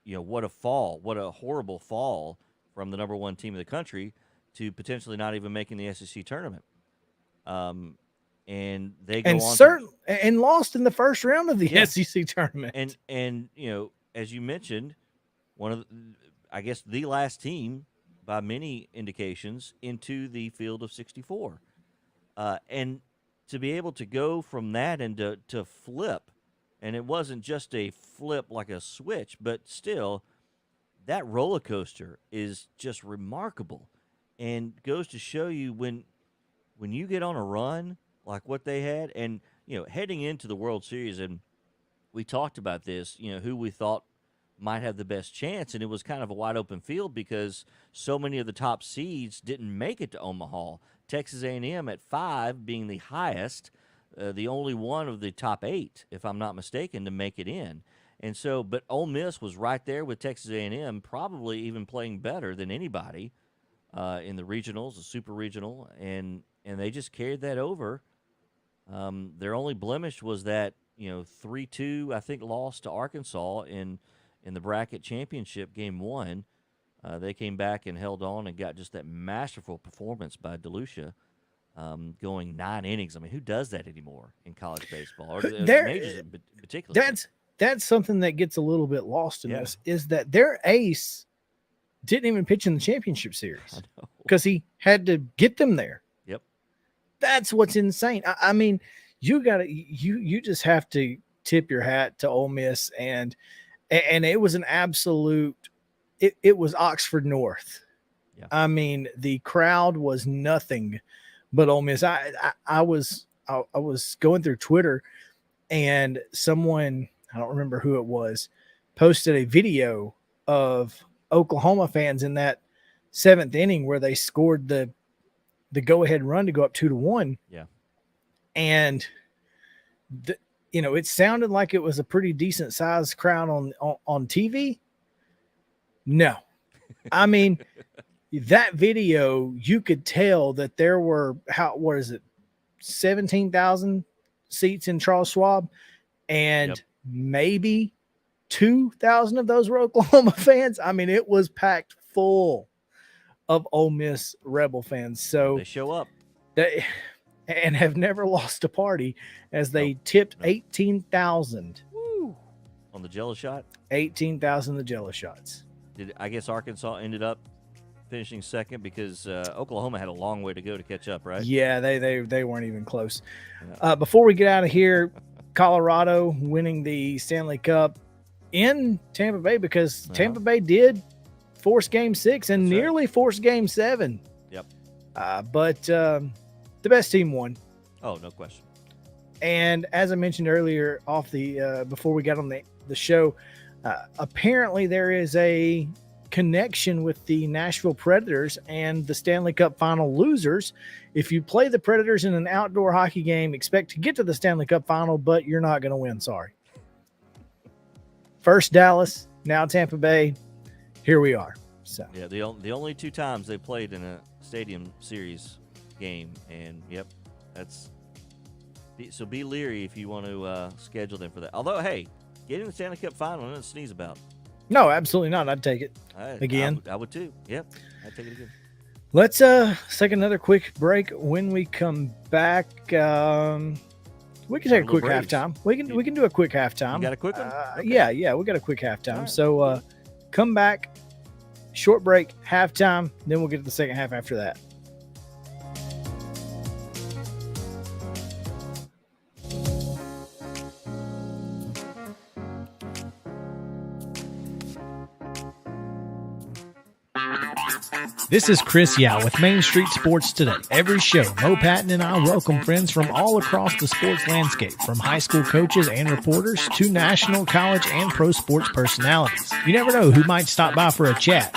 what a fall, what a horrible fall from the number one team in the country to potentially not even making the SEC tournament. And they go and lost in the first round of the SEC tournament. And as you mentioned, one of I guess the last team by many indications into the field of 64. And to be able to go from that and to flip, and it wasn't just a flip like a switch, but still that roller coaster is just remarkable. And goes to show you when you get on a run like what they had, and heading into the World Series, and we talked about this, who we thought might have the best chance, and it was kind of a wide open field because so many of the top seeds didn't make it to Omaha. Texas A&M at 5 being the highest, the only one of the top 8, if I'm not mistaken, to make it in. And so, but Ole Miss was right there with Texas A&M, probably even playing better than anybody. In the regionals, the super regional, and they just carried that over. Their only blemish was that 3-2, I think, loss to Arkansas in the bracket championship game 1. They came back and held on and got just that masterful performance by DeLucia, going 9 innings. I mean, who does that anymore in college baseball or the majors in particular? That's something that gets a little bit lost in this, is that their ace didn't even pitch in the championship series because he had to get them there. Yep. That's what's insane. I mean, you just have to tip your hat to Ole Miss, and it was an absolute, it was Oxford North. Yeah. I mean, the crowd was nothing but Ole Miss. I was going through Twitter, and someone, I don't remember who it was, posted a video of Oklahoma fans in that 7th inning where they scored the go-ahead run to go up 2-1. Yeah. And it sounded like it was a pretty decent sized crowd on TV. No. I mean, that video, you could tell that there were 17,000 seats in Charles Schwab, and maybe 2,000 of those were Oklahoma fans. I mean, it was packed full of Ole Miss Rebel fans. So they show up and have never lost a party, as they tipped 18,000 on the Jello shot. 18,000 the Jello shots. I guess Arkansas ended up finishing second because Oklahoma had a long way to go to catch up, right? Yeah, they weren't even close. Yeah. Before we get out of here, Colorado winning the Stanley Cup in Tampa Bay, because Tampa Bay did force Game 6 and nearly forced Game 7. Yep. But the best team won. Oh, no question. And as I mentioned earlier, off the before we got on the show, apparently there is a connection with the Nashville Predators and the Stanley Cup final losers. If you play the Predators in an outdoor hockey game, expect to get to the Stanley Cup final, but you're not going to win. Sorry. First Dallas, now Tampa Bay. Here we are. So yeah, the only 2 times they played in a stadium series game, and So be leery if you want to schedule them for that. Although, hey, getting the Stanley Cup final, nothing to sneeze about. No, absolutely not. I'd take it again. I would too. Yep, I'd take it again. Let's take another quick break. When we come back, we can take a quick halftime. We can do a quick halftime. You got a quick one? Okay. Yeah, we got a quick halftime. Right. So come back, short break, halftime, then we'll get to the second half after that. This is Chris Yao with Main Street Sports Today. Every show, Mo Patton and I welcome friends from all across the sports landscape, from high school coaches and reporters to national, college, and pro sports personalities. You never know who might stop by for a chat.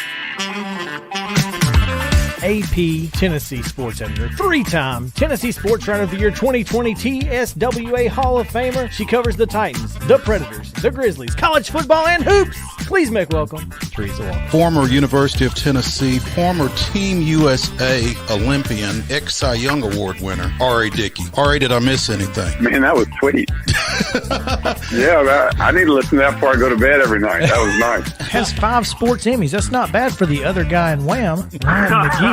AP Tennessee sports editor, three-time Tennessee Sports Writer of the Year 2020 TSWA Hall of Famer. She covers the Titans, the Predators, the Grizzlies, college football, and hoops. Please make welcome Teresa Walker. Former University of Tennessee, former Team USA Olympian, ex-Cy Young Award winner, R.A. Dickey. R.A., did I miss anything? Man, that was sweet. Yeah, I need to listen to that before I go to bed every night. That was nice. Has 5 sports Emmys. That's not bad for the other guy in Wham, Ryan McGee.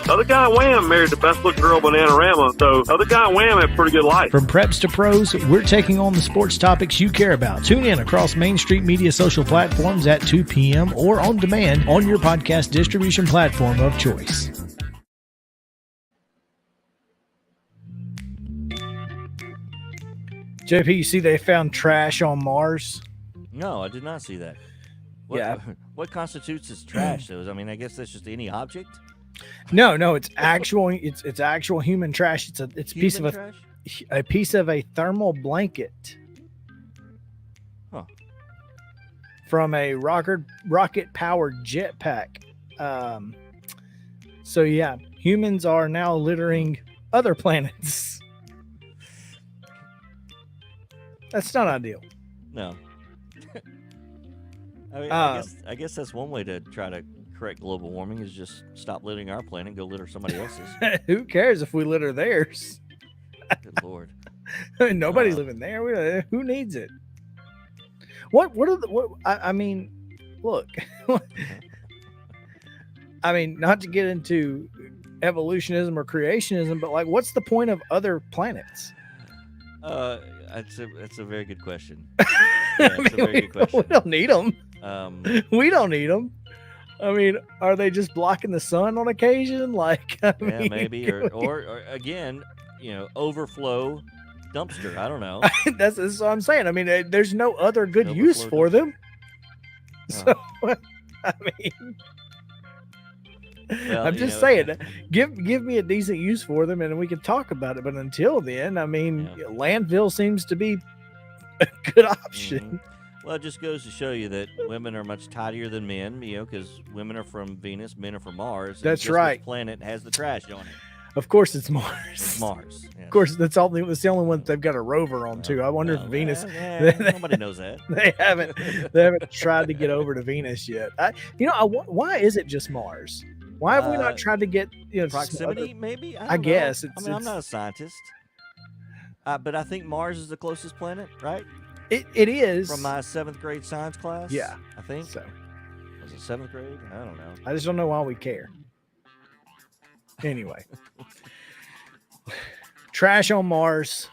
Other guy in Wham married the best looking girl, Bananarama, so other guy in Wham had a pretty good life. From preps to pros, we're taking on the sports topics you care about. Tune in across Main Street Media social platforms at 2 p.m. or on demand on your podcast distribution platform of choice. JP, you see they found trash on Mars? No, I did not see that. What constitutes as trash? I mean, I guess that's just any object. No, it's actual. It's actual human trash. It's a piece of a thermal blanket. Huh. From a rocket powered jetpack. So yeah, humans are now littering other planets. That's not ideal. No. I mean, I guess that's one way to try to correct global warming is just stop littering our planet and go litter somebody else's. Who cares if we litter theirs? Good Lord. Nobody's living there. Who needs it? I mean, look. I mean, not to get into evolutionism or creationism, but like, what's the point of other planets? That's a very good question. We don't need them. We don't need them. I mean, are they just blocking the sun on occasion? Like, maybe, or again, overflow dumpster. I don't know. That's what I'm saying. I mean, there's no other good use for them. So, I mean, I'm just saying, give me a decent use for them, and we can talk about it. But until then, I mean, landfill seems to be a good option. Mm-hmm. Well, it just goes to show you that women are much tidier than men, because women are from Venus, men are from Mars. That's right. This planet has the trash on it. Of course, it's Mars. It's Mars. Yes. Of course, that's the only one they've got a rover on too. I wonder if Venus. Nobody knows that. They haven't tried to get over to Venus yet. Why is it just Mars? Why have we not tried to get proximity? Maybe. I guess. I'm not a scientist, but I think Mars is the closest planet, right? It is. From my 7th grade science class. Yeah, I think so. Was it 7th grade? I don't know. I just don't know why we care. Anyway, trash on Mars.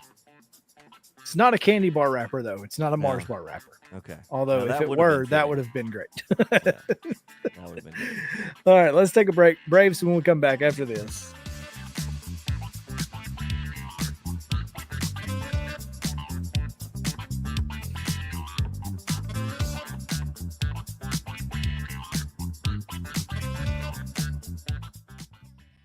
It's not a candy bar wrapper, though. It's not a Mars bar wrapper. Okay. Although if it were, that would have been great. That would have been great. All right, let's take a break. Braves when we come back after this.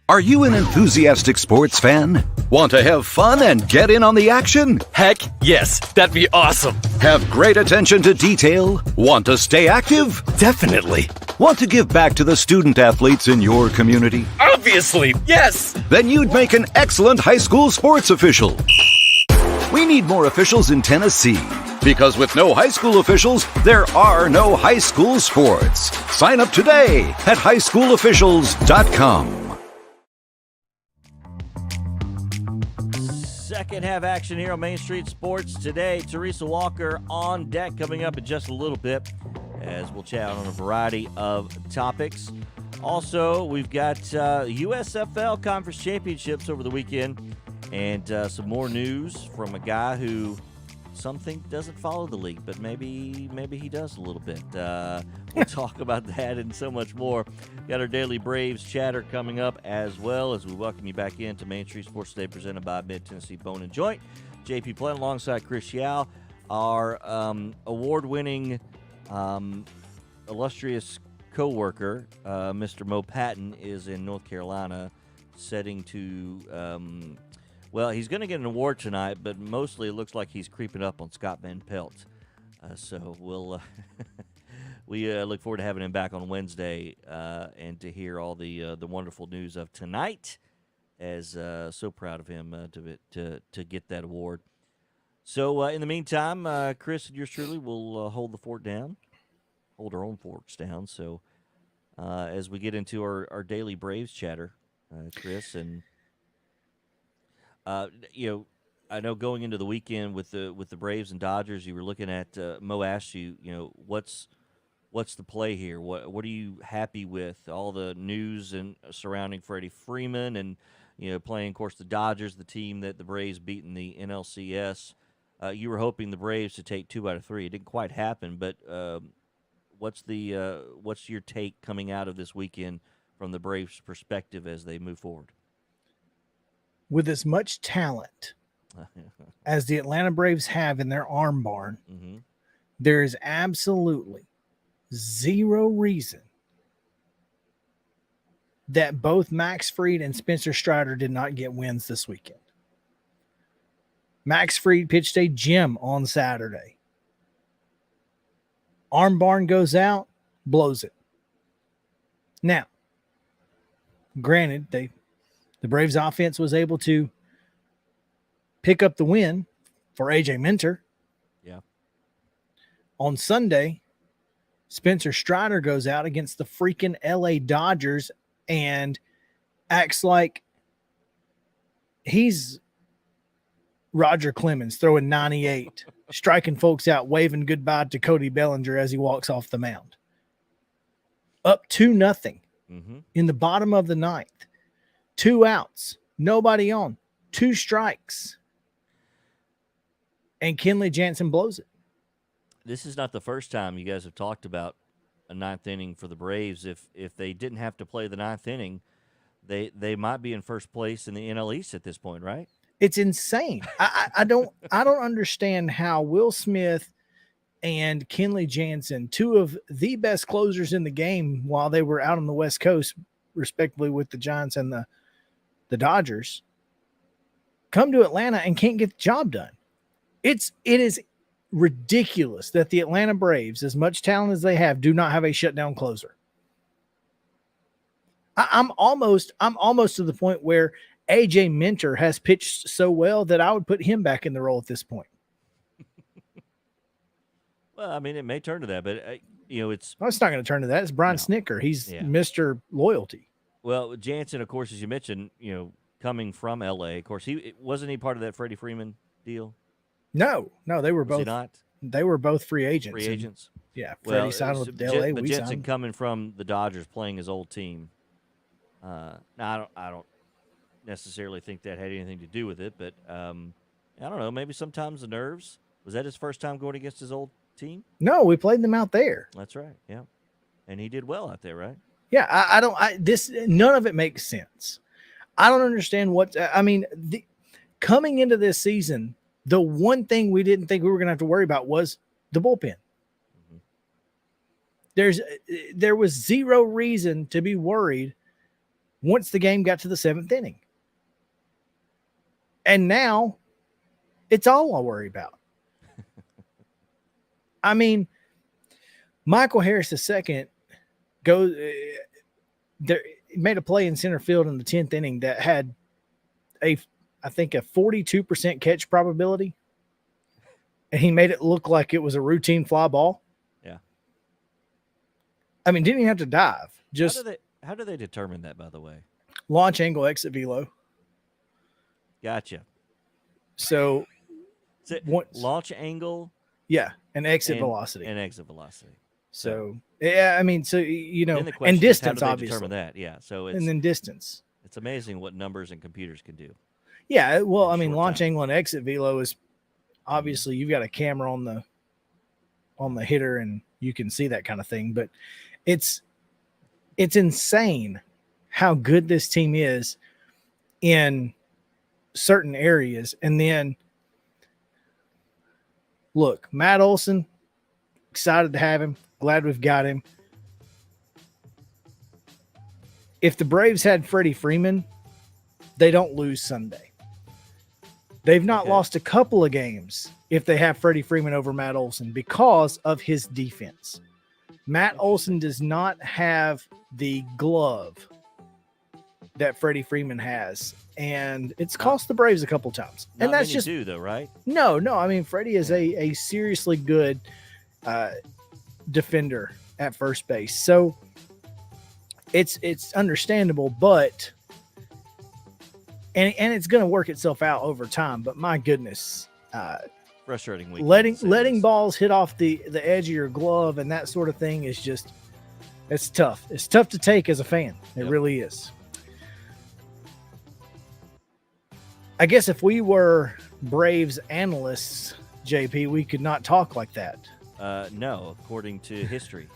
Are you an enthusiastic sports fan? Want to have fun and get in on the action? Heck yes, that'd be awesome. Have great attention to detail? Want to stay active? Definitely. Want to give back to the student athletes in your community? Obviously, yes. Then you'd make an excellent high school sports official. We need more officials in Tennessee, because with no high school officials, there are no high school sports. Sign up today at highschoolofficials.com. Second half action here on Main Street Sports today. Teresa Walker on deck coming up in just a little bit as we'll chat on a variety of topics. Also, we've got USFL Conference Championships over the weekend and some more news from a guy who some think doesn't follow the league, but maybe he does a little bit. We'll talk about that and so much more. Got our daily Braves chatter coming up as well as we welcome you back into Main Street Sports Today presented by Mid-Tennessee Bone and Joint. JP Plant alongside Chris Yao, our award-winning illustrious co-worker, Mr. Mo Patton, is in North Carolina setting to well, he's going to get an award tonight, but mostly it looks like he's creeping up on Scott Van Pelt. So we'll we look forward to having him back on Wednesday and to hear all the wonderful news of tonight. As so proud of him to get that award. So in the meantime, Chris and yours truly will hold the fort down, hold our own forks down. So as we get into our daily Braves chatter, Chris, and I know going into the weekend with the Braves and Dodgers, you were looking at Mo asked you, what's the play here? What are you happy with? All the news and surrounding Freddie Freeman and playing, of course, the Dodgers, the team that the Braves beat in the NLCS. You were hoping the Braves to take 2 out of 3. It didn't quite happen, but what's your take coming out of this weekend from the Braves' perspective as they move forward? With as much talent as the Atlanta Braves have in their arm barn, there is absolutely zero reason that both Max Fried and Spencer Strider did not get wins this weekend. Max Fried pitched a gem on Saturday. Arm barn goes out, blows it. Now, granted, the Braves offense was able to pick up the win for AJ Minter. Yeah. On Sunday, Spencer Strider goes out against the freaking LA Dodgers and acts like he's Roger Clemens throwing 98, striking folks out, waving goodbye to Cody Bellinger as he walks off the mound. Up 2-0 in the bottom of the ninth. 2 outs, nobody on, 2 strikes. And Kenley Jansen blows it. This is not the first time you guys have talked about a 9th inning for the Braves. If they didn't have to play the 9th inning, they might be in first place in the NL East at this point, right? It's insane. I don't understand how Will Smith and Kenley Jansen, 2 of the best closers in the game while they were out on the West Coast, respectively with the Giants and the Dodgers, come to Atlanta and can't get the job done. It is ridiculous that the Atlanta Braves, as much talent as they have, do not have a shutdown closer. I'm almost to the point where AJ Minter has pitched so well that I would put him back in the role at this point. Well, I mean, it may turn to that, but it's not going to turn to that. It's Brian Snicker. He's Mr. Loyalty. Well, Jansen, of course, as you mentioned, coming from LA, of course, wasn't he part of that Freddie Freeman deal? No, they were both not. They were both free agents. Freddie signed with LA. But Jansen coming from the Dodgers, playing his old team. Now I don't necessarily think that had anything to do with it, but I don't know. Maybe sometimes the nerves. Was that his first time going against his old team? No, we played them out there. That's right. Yeah, and he did well out there, right? Yeah, none of it makes sense. I don't understand coming into this season, the one thing we didn't think we were going to have to worry about was the bullpen. There was zero reason to be worried once the game got to the 7th inning. And now it's all I'll worry about. I mean, Michael Harris II made a play in center field in the 10th inning that had I think a 42% catch probability. And he made it look like it was a routine fly ball. Yeah. I mean, didn't even have to dive. Just how do they determine that, by the way? Launch angle, exit velo. Gotcha. So launch angle. Yeah, and exit velocity. And exit velocity. So yeah, I mean, so and Is distance, how do they obviously. determine that? Yeah. So and then distance. It's amazing what numbers and computers can do. Yeah, well, I mean, launch angle and exit velo is obviously you've got a camera on the hitter and you can see that kind of thing, but it's insane how good this team is in certain areas. And then look, Matt Olson, excited to have him, glad we've got him. If the Braves had Freddie Freeman, they don't lose Sunday. They've not lost a couple of games if they have Freddie Freeman over Matt Olson because of his defense. Matt Olson does not have the glove that Freddie Freeman has, and it's cost the Braves a couple times. Not and that's many just do, though, right? No. I mean, Freddie is a seriously good defender at first base, so it's understandable, but. And it's going to work itself out over time. But my goodness, frustrating week. Letting balls hit off the edge of your glove and that sort of thing is just it's tough. It's tough to take as a fan. It really is. I guess if we were Braves analysts, JP, we could not talk like that. No, according to history.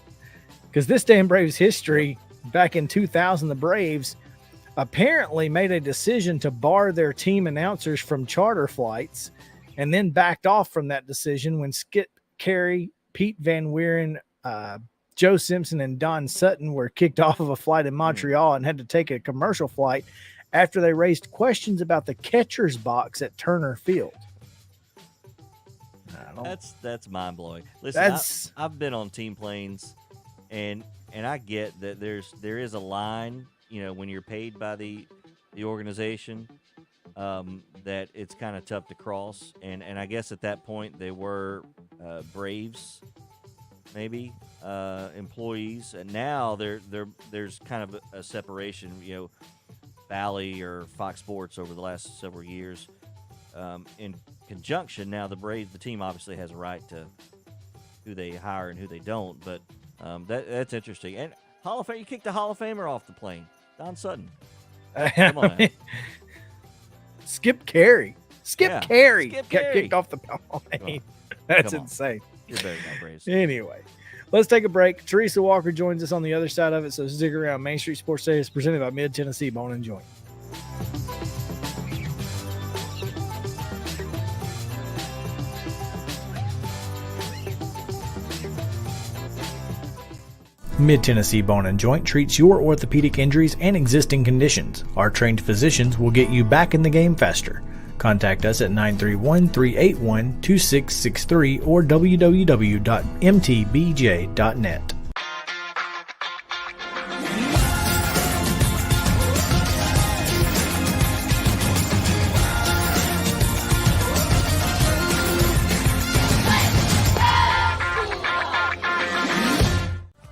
Because this day in Braves history, back in 2000, the Braves apparently made a decision to bar their team announcers from charter flights and then backed off from that decision when Skip Carey, Pete Van Wieren, Joe Simpson, and Don Sutton were kicked off of a flight in Montreal and had to take a commercial flight after they raised questions about the catcher's box at Turner Field. That's mind-blowing. Listen, I've been on team planes, and I get that there is a line, when you're paid by the organization, that it's kind of tough to cross. And I guess at that point they were Braves, maybe employees, and now there's kind of a separation. Bally or Fox Sports over the last several years, in conjunction. Now the team obviously has a right to who they hire and who they don't, but that's interesting. And Hall of Fame, you kicked the Hall of Famer off the plane. Don Sutton. Come on, man. Skip Carey. Skip Carey got kicked off the plane. That's insane. You're better than that, Braves. Anyway, let's take a break. TERESA Walker joins us on the other side of it, so stick around. Main Street Sports Day is presented by Mid-Tennessee Bone and Joint. Mid-Tennessee Bone and Joint treats your orthopedic injuries and existing conditions. Our trained physicians will get you back in the game faster. Contact us at 931-381-2663 or www.mtbj.net.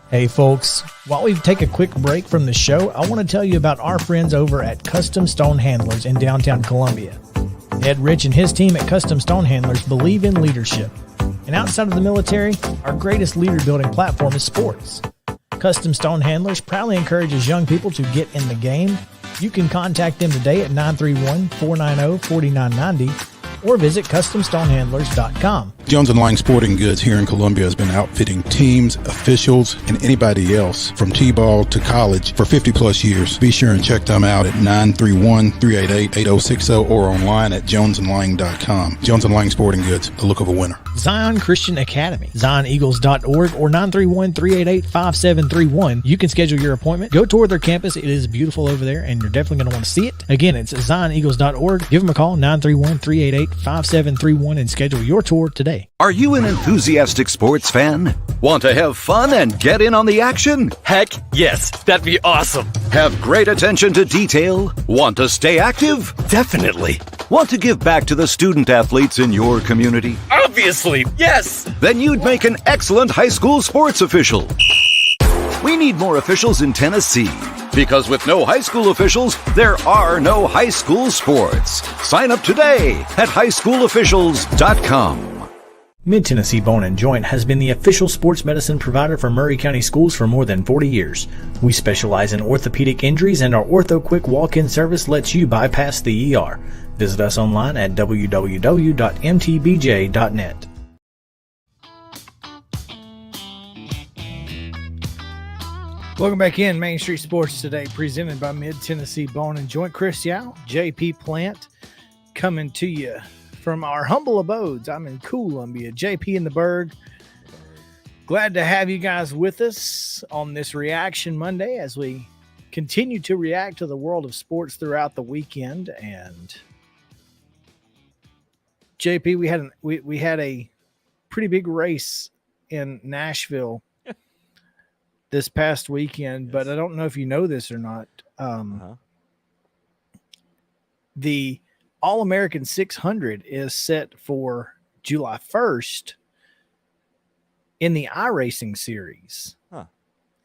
Hey folks, while we take a quick break from the show, I want to tell you about our friends over at Custom Stone Handlers in downtown Columbia. Ed Rich and his team at Custom Stone Handlers believe in leadership. And outside of the military, our greatest leader building platform is sports. Custom Stone Handlers proudly encourages young people to get in the game. You can contact them today at 931-490-4990 or visit CustomStonehandlers.com. Jones & Lang Sporting Goods here in Columbia has been outfitting teams, officials, and anybody else from T-ball to college for 50-plus years. Be sure and check them out at 931-388-8060 or online at jonesandlang.com. Jones & Lang Sporting Goods, the look of a winner. Zion Christian Academy, ZionEagles.org or 931-388-5731. You can schedule your appointment. Go tour their campus. It is beautiful over there, and you're definitely going to want to see it. Again, it's ZionEagles.org. Give them a call, 931-388-5731, and schedule your tour today. Are you an enthusiastic sports fan? Want to have fun and get in on the action? Heck yes, that'd be awesome. Have great attention to detail? Want to stay active? Definitely. Want to give back to the student athletes in your community? Obviously, yes. Then you'd make an excellent high school sports official. We need more officials in Tennessee Because with no high school officials, there are no high school sports. Sign up today at highschoolofficials.com. Mid-Tennessee Bone & Joint has been the official sports medicine provider for Maury County Schools for more than 40 years. We specialize in orthopedic injuries, and our Ortho Quick walk-in service lets you bypass the ER. Visit us online at www.mtbj.net. Welcome back in Main Street Sports today, presented by Mid-Tennessee Bone & Joint. Chris Yao, JP Plant, coming to you from our humble abodes. I'm in Columbia, JP in the Berg. Glad to have you guys with us on this Reaction Monday as we continue to react to the world of sports throughout the weekend. And JP, we had a pretty big race in Nashville this past weekend, but I don't know if you know this or not. The All-American 600 is set for July 1st in the iRacing series. Huh.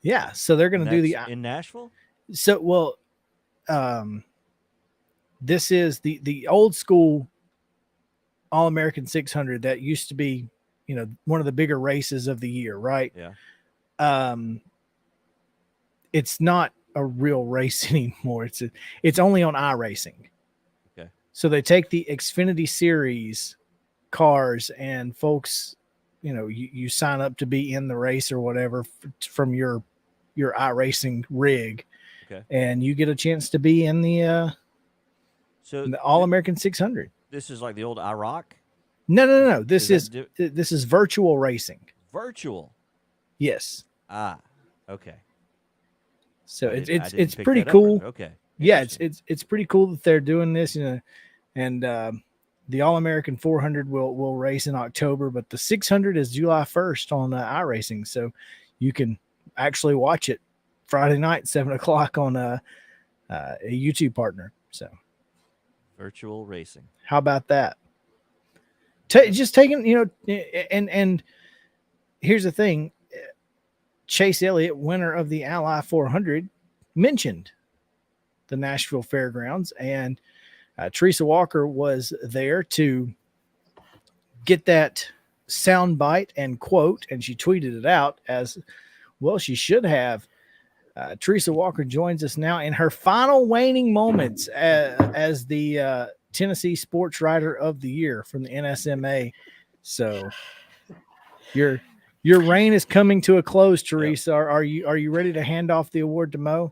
Yeah, so they're going to do the in Nashville. So, well, this is the old school All-American 600 that used to be, one of the bigger races of the year, right? Yeah. It's not a real race anymore. It's only on iRacing. Okay. So they take the Xfinity Series cars and folks, you sign up to be in the race or whatever from your iRacing rig. Okay. And you get a chance to be in the All-American 600. This is like the old IROC? No. This is virtual racing. Virtual? Yes. Ah, okay. So it's pretty cool. Okay. Yeah, it's pretty cool that they're doing this, and the All-American 400 will race in October, but the 600 is July 1st on iRacing, so you can actually watch it Friday night, 7:00 on a YouTube partner. So virtual racing. How about that? Just taking, and here's the thing. Chase Elliott, winner of the Ally 400, mentioned the Nashville Fairgrounds, and Teresa Walker was there to get that sound bite and quote, and she tweeted it out as well. She should have. Teresa Walker joins us now in her final waning moments as the Tennessee Sports Writer of the Year from the NSMA. So your reign is coming to a close, Teresa. Yep. Are you ready to hand off the award to Mo?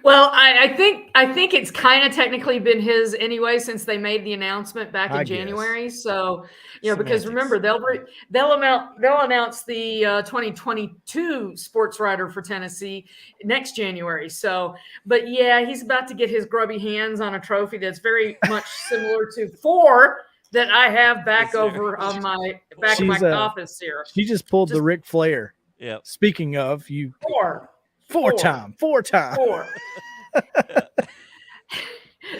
Well, I think it's kind of technically been his anyway since they made the announcement back in January. So, because remember they'll announce the 2022 sports writer for Tennessee next January. So, but yeah, he's about to get his grubby hands on a trophy that's very much similar to 4 that I have back over on my back of my office here. She just pulled the Ric Flair. Yeah. Speaking of, you four time.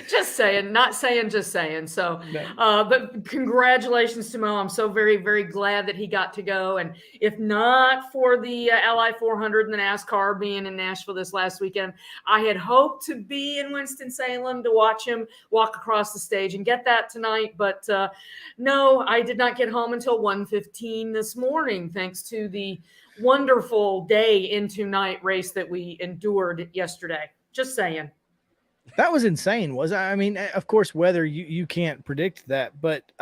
Just saying, not saying, just saying. So, but congratulations to Mo. I'm so very, very glad that he got to go. And if not for the Ally 400 and the NASCAR being in Nashville this last weekend, I had hoped to be in Winston-Salem to watch him walk across the stage and get that tonight. But no, I did not get home until 1:15 this morning, thanks to the wonderful day into night race that we endured yesterday. Just saying. That was insane, was I mean, of course, weather you can't predict that, but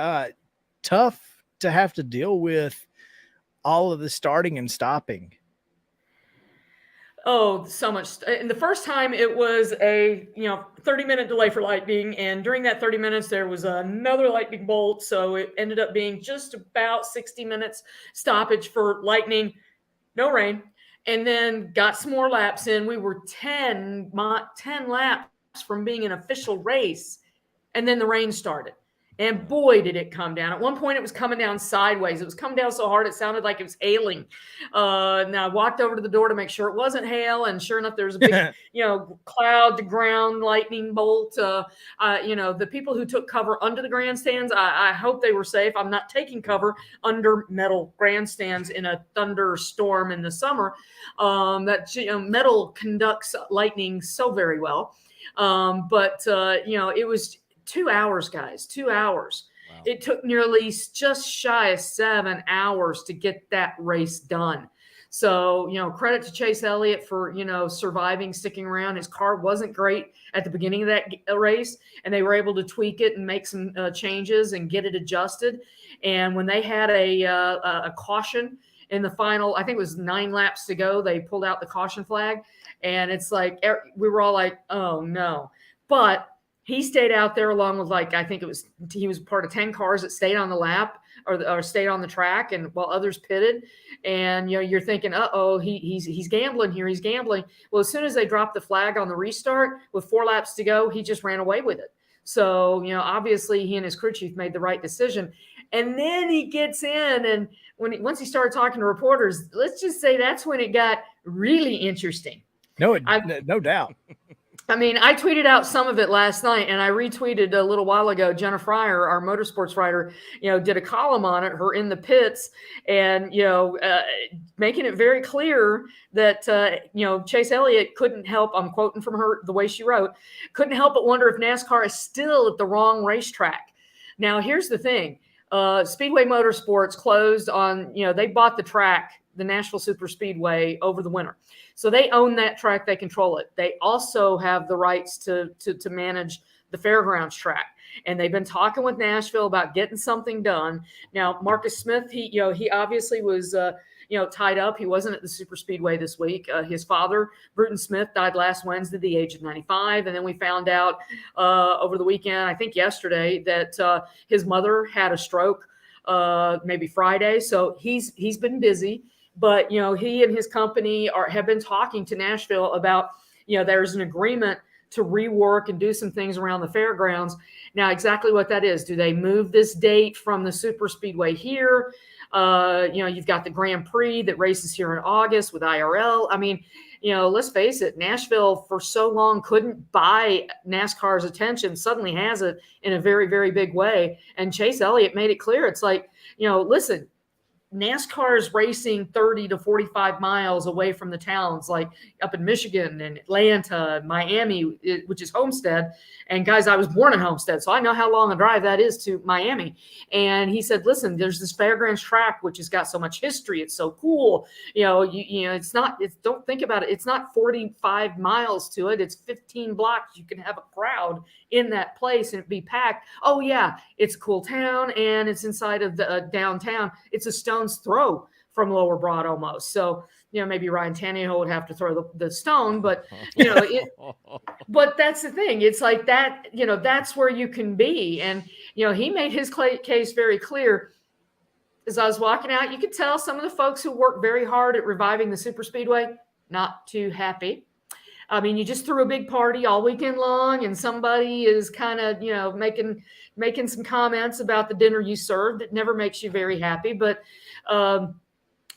tough to have to deal with all of the starting and stopping. Oh, so much. And the first time it was a 30-minute delay for lightning, and during that 30 minutes there was another lightning bolt, so it ended up being just about 60 minutes stoppage for lightning. No rain, and then got some more laps in. We were 10 laps from being an official race, and then the rain started. And boy, did it come down. At one point, it was coming down sideways. It was coming down so hard, it sounded like it was hailing. Now I walked over to the door to make sure it wasn't hail. And sure enough, there was a big, cloud to ground lightning bolt. The people who took cover under the grandstands, I hope they were safe. I'm not taking cover under metal grandstands in a thunderstorm in the summer. Metal conducts lightning so very well. It was 2 hours, guys, 2 hours. Wow. It took nearly just shy of 7 hours to get that race done. So, credit to Chase Elliott for, surviving, sticking around. His car wasn't great at the beginning of that race, and they were able to tweak it and make some changes and get it adjusted. And when they had a caution in the final, I think it was 9 laps to go, they pulled out the caution flag. And it's like, we were all like, oh no. But he stayed out there along with he was part of 10 cars that stayed on the lap or stayed on the track, and while others pitted. And you're thinking, he's gambling here. He's gambling. Well, as soon as they dropped the flag on the restart with 4 laps to go, he just ran away with it. So obviously he and his crew chief made the right decision. And then he gets in, and once he started talking to reporters, let's just say that's when it got really interesting. No doubt. I mean, I tweeted out some of it last night, and I retweeted a little while ago. Jenna Fryer, our motorsports writer, did a column on it, her in the pits, and, making it very clear that, Chase Elliott couldn't help, I'm quoting from her, the way she wrote, couldn't help but wonder if NASCAR is still at the wrong racetrack. Now, here's the thing. Speedway Motorsports closed on, they bought the track, the Nashville Super Speedway, over the winter. So they own that track. They control it. They also have the rights to manage the fairgrounds track. And they've been talking with Nashville about getting something done. Now, Marcus Smith, he obviously was, tied up. He wasn't at the Super Speedway this week. His father, Bruton Smith, died last Wednesday at the age of 95. And then we found out over the weekend, I think yesterday, that his mother had a stroke maybe Friday. So he's been busy. But, he and his company have been talking to Nashville about, there's an agreement to rework and do some things around the fairgrounds. Now, exactly what that is. Do they move this date from the Super Speedway here? You've got the Grand Prix that races here in August with IRL. I mean, let's face it, Nashville for so long couldn't buy NASCAR's attention, suddenly has it in a very, very big way. And Chase Elliott made it clear. It's like, listen, NASCAR is racing 30 to 45 miles away from the towns, like up in Michigan and Atlanta, Miami, which is Homestead. And guys, I was born in Homestead, so I know how long a drive that is to Miami. And he said, listen, there's this fairgrounds track, which has got so much history. It's so cool. Don't think about it. It's not 45 miles to it. It's 15 blocks. You can have a crowd in that place and be packed. Oh yeah, it's a cool town, and it's inside of the downtown. It's a stone's throw from Lower Broad almost. So, maybe Ryan Tannehill would have to throw the stone, but, but that's the thing. It's like that, that's where you can be. And, he made his case very clear. As I was walking out, you could tell some of the folks who worked very hard at reviving the Super Speedway, not too happy. I mean, you just threw a big party all weekend long, and somebody is kind of, making some comments about the dinner you served. It never makes you very happy. But,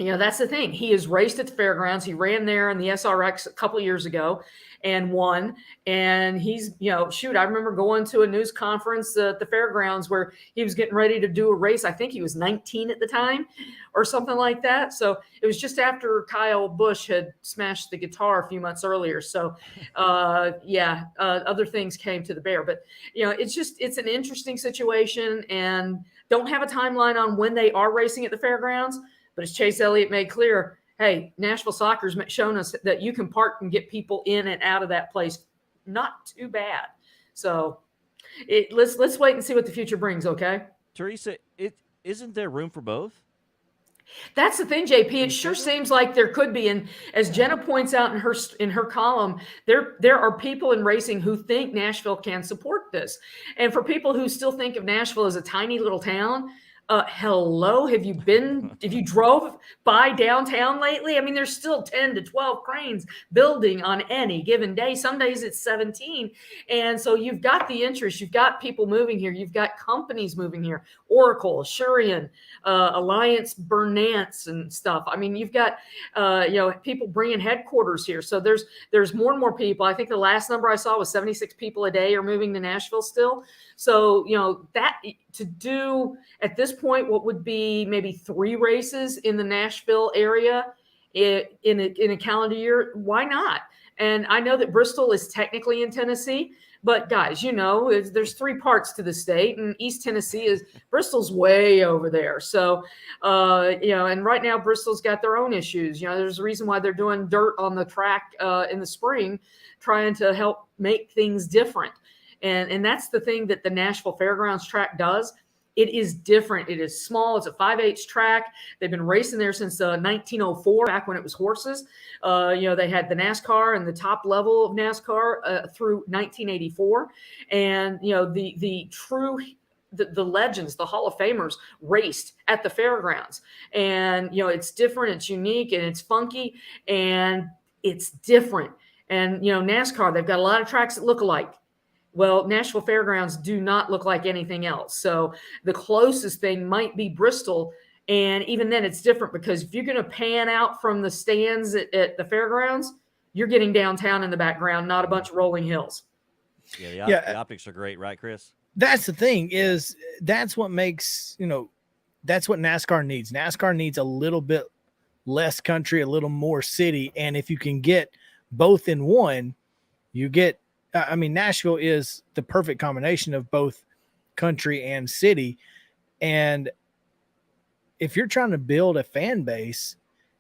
that's the thing. He has raced at the fairgrounds. He ran there in the SRX a couple of years ago and won. And he's, I remember going to a news conference at the fairgrounds where he was getting ready to do a race. I think he was 19 at the time or something like that. So it was just after Kyle Busch had smashed the guitar a few months earlier. So, other things came to the bear. But, it's an interesting situation, and don't have a timeline on when they are racing at the fairgrounds. But as Chase Elliott made clear, hey, Nashville Soccer's shown us that you can park and get people in and out of that place. Not too bad. So let's wait and see what the future brings, okay? Teresa, isn't there room for both? That's the thing, JP. It sure seems like there could be. And as Jenna points out in her column, there are people in racing who think Nashville can support this. And for people who still think of Nashville as a tiny little town, Hello, have you drove by downtown lately? I mean, there's still 10 to 12 cranes building on any given day. Some days it's 17. And so you've got the interest, you've got people moving here, you've got companies moving here, Oracle, Shurian, Alliance, Bernance and stuff. I mean, you've got, people bringing headquarters here. So there's more and more people. I think the last number I saw was 76 people a day are moving to Nashville still. So, that to do at this point, what would be maybe 3 races in the Nashville area in a calendar year, why not? And I know that Bristol is technically in Tennessee, but guys, there's 3 parts to the state, and East Tennessee Bristol's way over there. So, and right now Bristol's got their own issues. There's a reason why they're doing dirt on the track in the spring, trying to help make things different. And that's the thing that the Nashville Fairgrounds track does. It is different. It is small. It's a 5/8 track. They've been racing there since 1904, back when it was horses. They had the NASCAR and the top level of NASCAR through 1984. And, the legends, the Hall of Famers raced at the fairgrounds. And, it's different, it's unique, and it's funky, and it's different. And, NASCAR, they've got a lot of tracks that look alike. Well, Nashville Fairgrounds do not look like anything else. So the closest thing might be Bristol. And even then it's different, because if you're going to pan out from the stands at the fairgrounds, you're getting downtown in the background, not a bunch of rolling hills. Yeah, the optics are great, right, Chris? That's the thing that's what makes, that's what NASCAR needs. NASCAR needs a little bit less country, a little more city. And if you can get both in one, you get, Nashville is the perfect combination of both country and city. And if you're trying to build a fan base,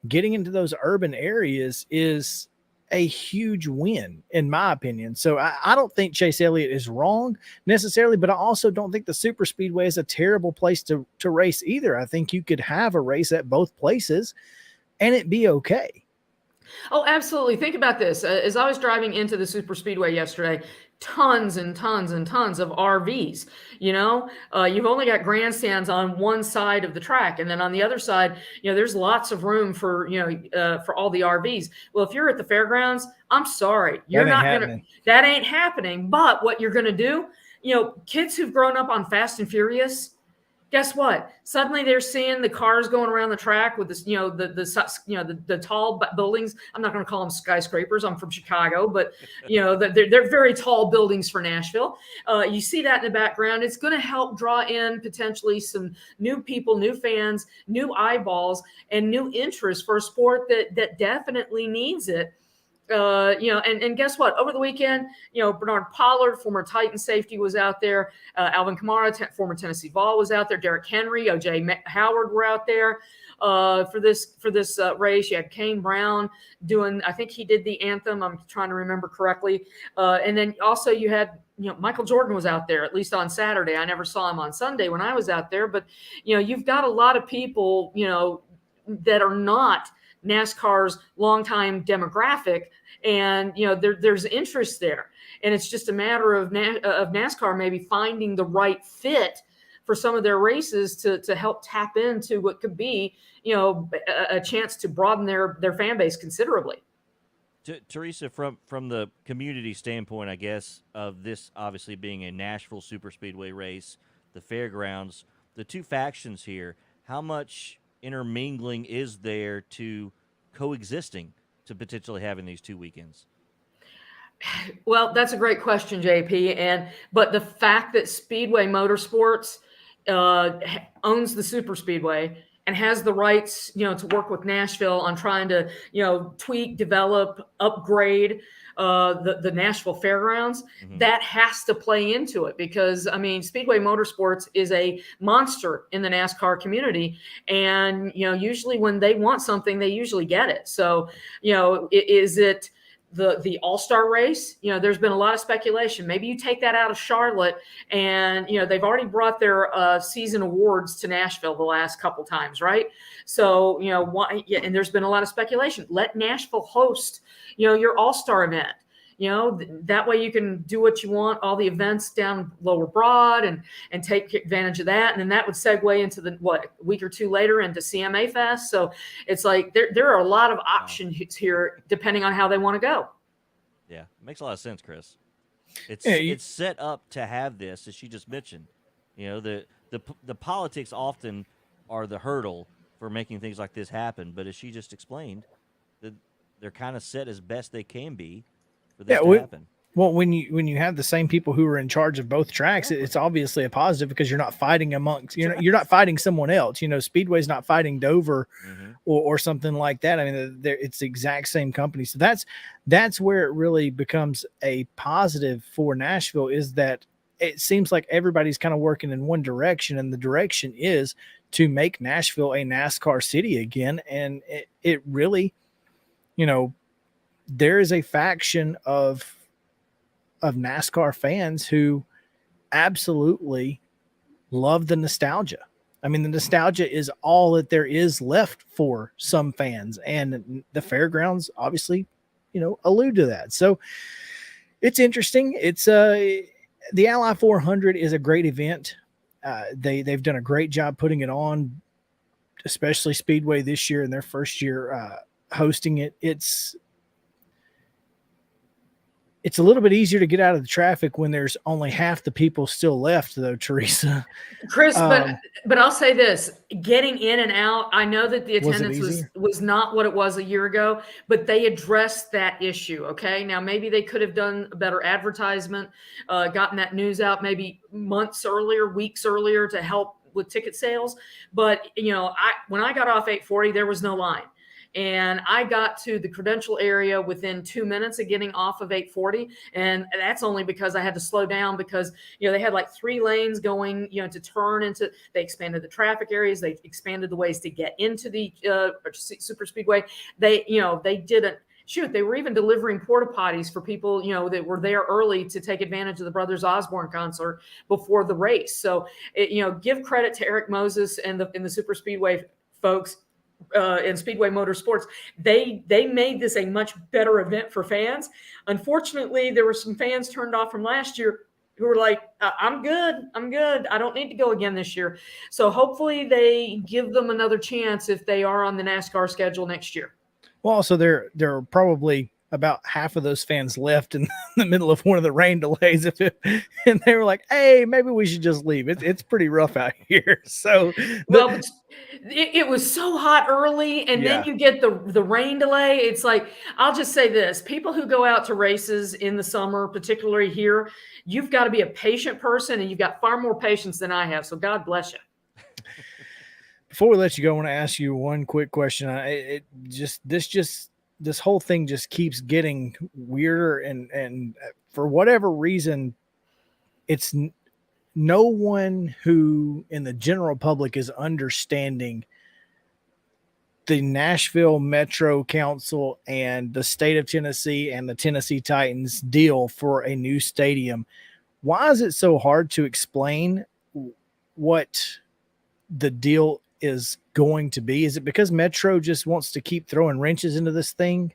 getting into those urban areas is a huge win, in my opinion. So I don't think Chase Elliott is wrong necessarily, but I also don't think the super speedway is a terrible place to race either. I think you could have a race at both places and it'd be okay. Oh, absolutely. Think about this. As I was driving into the super speedway yesterday, tons and tons and tons of RVs. You've only got grandstands on one side of the track, and then on the other side, there's lots of room for all the RVs. Well, if you're at the fairgrounds, I'm sorry, that ain't happening. But what you're gonna do, kids who've grown up on Fast and Furious, guess what? Suddenly they're seeing the cars going around the track with this, the tall buildings. I'm not going to call them skyscrapers. I'm from Chicago, but they're very tall buildings for Nashville. You see that in the background. It's going to help draw in potentially some new people, new fans, new eyeballs, and new interest for a sport that definitely needs it. And guess what? Over the weekend, Bernard Pollard, former Titan safety, was out there. Alvin Kamara, former Tennessee Vol, was out there. Derrick Henry, O.J. Howard were out there for this race. You had Kane Brown doing, I think he did the anthem. I'm trying to remember correctly. And then also you had, Michael Jordan was out there, at least on Saturday. I never saw him on Sunday when I was out there. But, you've got a lot of people, that are not NASCAR's longtime demographic, and there's interest there, and it's just a matter of NASCAR maybe finding the right fit for some of their races to help tap into what could be a chance to broaden their fan base considerably. Teresa, from the community standpoint, I guess, of this obviously being a Nashville Superspeedway race, the fairgrounds, the two factions here, how much intermingling is there to coexisting to potentially having these 2 weekends? Well, that's a great question, JP. But the fact that Speedway Motorsports owns the super speedway and has the rights, to work with Nashville on trying to, tweak, develop, upgrade the Nashville Fairgrounds, that has to play into it, because Speedway Motorsports is a monster in the NASCAR community, and usually when they want something, they usually get it. So is it the all-star race? There's been a lot of speculation. Maybe you take that out of Charlotte, and they've already brought their season awards to Nashville the last couple times, right? So and there's been a lot of speculation. Let Nashville host your all-star event. that way you can do what you want, all the events down Lower Broad and take advantage of that. And then that would segue into a week or two later into CMA Fest. So it's like there are a lot of options here depending on how they want to go. Yeah, it makes a lot of sense, Chris. It's set up to have this, as she just mentioned. The politics often are the hurdle for making things like this happen. But as she just explained, they're kind of set as best they can be for this to happen. Well, when you have the same people who are in charge of both tracks, it's obviously a positive because you're not fighting you're not fighting someone else. Speedway's not fighting Dover or something like that. I mean, it's the exact same company. So that's where it really becomes a positive for Nashville, is that it seems like everybody's kind of working in one direction, and the direction is to make Nashville a NASCAR city again. And it really, there is a faction of NASCAR fans who absolutely love the nostalgia. I mean, the nostalgia is all that there is left for some fans, and the fairgrounds obviously, allude to that. So it's interesting. It's the Ally 400 is a great event. They've done a great job putting it on, especially Speedway this year in their first year hosting it. It's a little bit easier to get out of the traffic when there's only half the people still left, though, Teresa. Chris, but I'll say this: getting in and out. I know that the attendance was not what it was a year ago, but they addressed that issue. Okay, now maybe they could have done a better advertisement, gotten that news out maybe months earlier, weeks earlier to help with ticket sales. But when I got off 840, there was no line. And I got to the credential area within 2 minutes of getting off of 840. And that's only because I had to slow down because, they had like 3 lanes going, to turn into, they expanded the traffic areas. They expanded the ways to get into the super speedway. They didn't shoot. They were even delivering porta potties for people, that were there early to take advantage of the Brothers Osborne concert before the race. So, give credit to Eric Moses and the super speedway folks. In Speedway Motorsports, they made this a much better event for fans. Unfortunately, there were some fans turned off from last year who were like, I'm good. I don't need to go again this year. So hopefully they give them another chance if they are on the NASCAR schedule next year. Well, also there are probably about half of those fans left in the middle of one of the rain delays, and they were like, "Hey, maybe we should just leave. It's pretty rough out here." So, well, it was so hot early, and then you get the rain delay. It's like, I'll just say this: people who go out to races in the summer, particularly here, you've got to be a patient person, and you've got far more patience than I have. So God bless you. Before we let you go, I want to ask you one quick question. This whole thing just keeps getting weirder, and for whatever reason, it's no one who in the general public is understanding the Nashville Metro Council and the state of Tennessee and the Tennessee Titans deal for a new stadium. Why is it so hard to explain what the deal is going to be? Is it because Metro just wants to keep throwing wrenches into this thing?